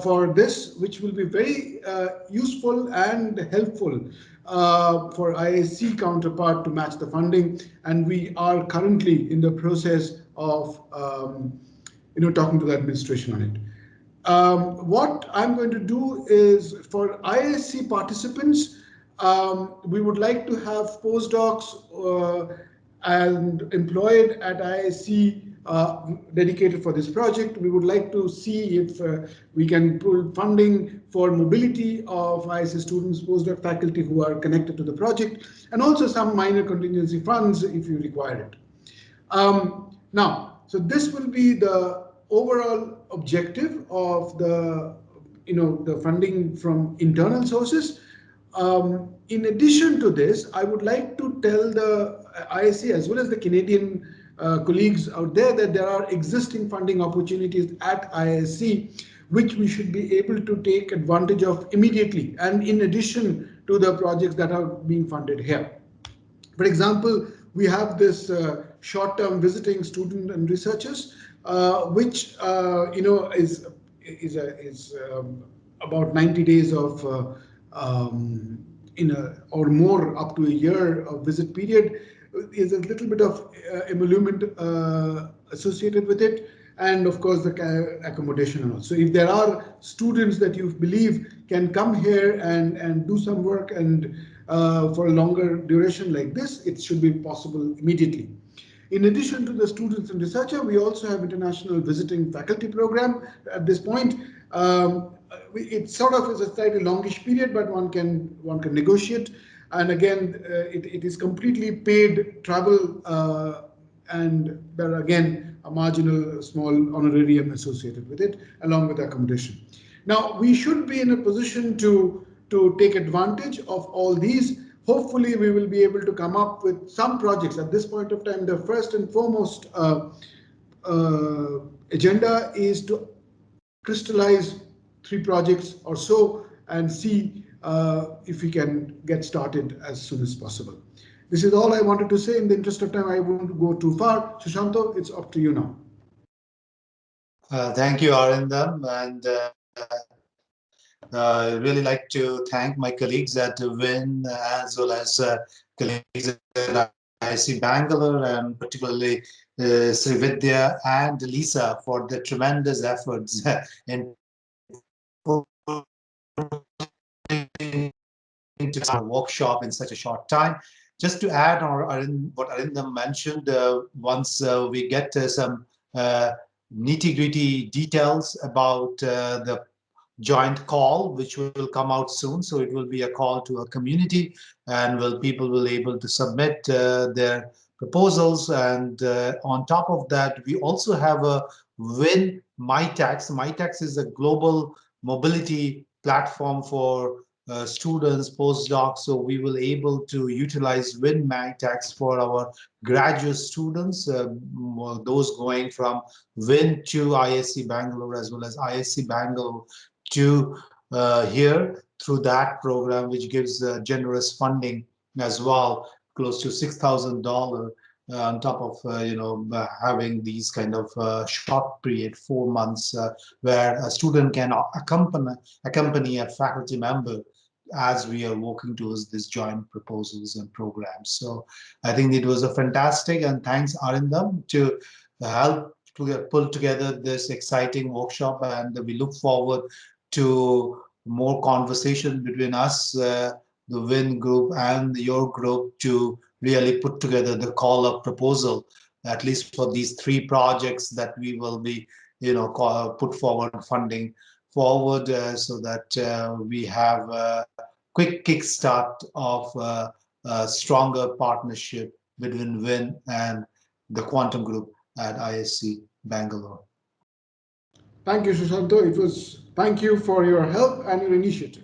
for this, which will be very useful and helpful for IISc counterpart to match the funding. And we are currently in the process of talking to the administration on it. What I'm going to do is, for IISc participants, we would like to have postdocs and employed at IISc dedicated for this project. We would like to see if we can pull funding for mobility of IISc students, postdoc faculty who are connected to the project, and also some minor contingency funds if you require it. Now, so this will be the overall objective of the the funding from internal sources. In addition to this, I would like to tell the IISc as well as the Canadian colleagues out there that there are existing funding opportunities at IISc which we should be able to take advantage of immediately, and in addition to the projects that are being funded here. For example, we have this short-term visiting student and researchers, which is about 90 days of or more up to a year of visit period. Is a little bit of emolument associated with it, and of course the accommodation and all. So if there are students that you believe can come here and do some work and for a longer duration like this, it should be possible immediately. In addition to the students and researcher, we also have international visiting faculty program at this point. It sort of is a slightly longish period, but one can negotiate. And again, it is completely paid travel, and there are again a marginal small honorarium associated with it, along with accommodation. Now, we should be in a position to take advantage of all these. Hopefully, we will be able to come up with some projects. At this point of time, the first and foremost agenda is to crystallize 3 projects or so and see if we can get started as soon as possible. This is all I wanted to say. In the interest of time, I won't go too far. Sushanta, it's up to you now. Thank you, Arindam, and I really like to thank my colleagues at WIN as well as colleagues at IISc Bangalore, and particularly Srividya and Lisa for their tremendous efforts in into our workshop in such a short time. Just to add on what Arindam mentioned, once we get some nitty-gritty details about the joint call, which will come out soon. So it will be a call to a community, and people will be able to submit their proposals. And on top of that, we also have a WIN-IISc. MITAX is a global mobility platform for students, postdocs. So we will able to utilize WIN-IISc for our graduate students, those going from WIN to IISc Bangalore, as well as IISc Bangalore to here through that program, which gives generous funding as well, close to $6,000 on top of having these kind of short period, 4 months, where a student can accompany a faculty member as we are working towards these joint proposals and programs. So I think it was a fantastic, and thanks Arindam to help to pull together this exciting workshop, and we look forward to more conversation between us, the WIN group and your group, to really put together the call of proposal, at least for these 3 projects that we will be, put forward funding forward, so that we have a quick kickstart of a stronger partnership between WIN and the quantum group at IISc Bangalore. Thank you, Sushanta. Thank you for your help and your initiative.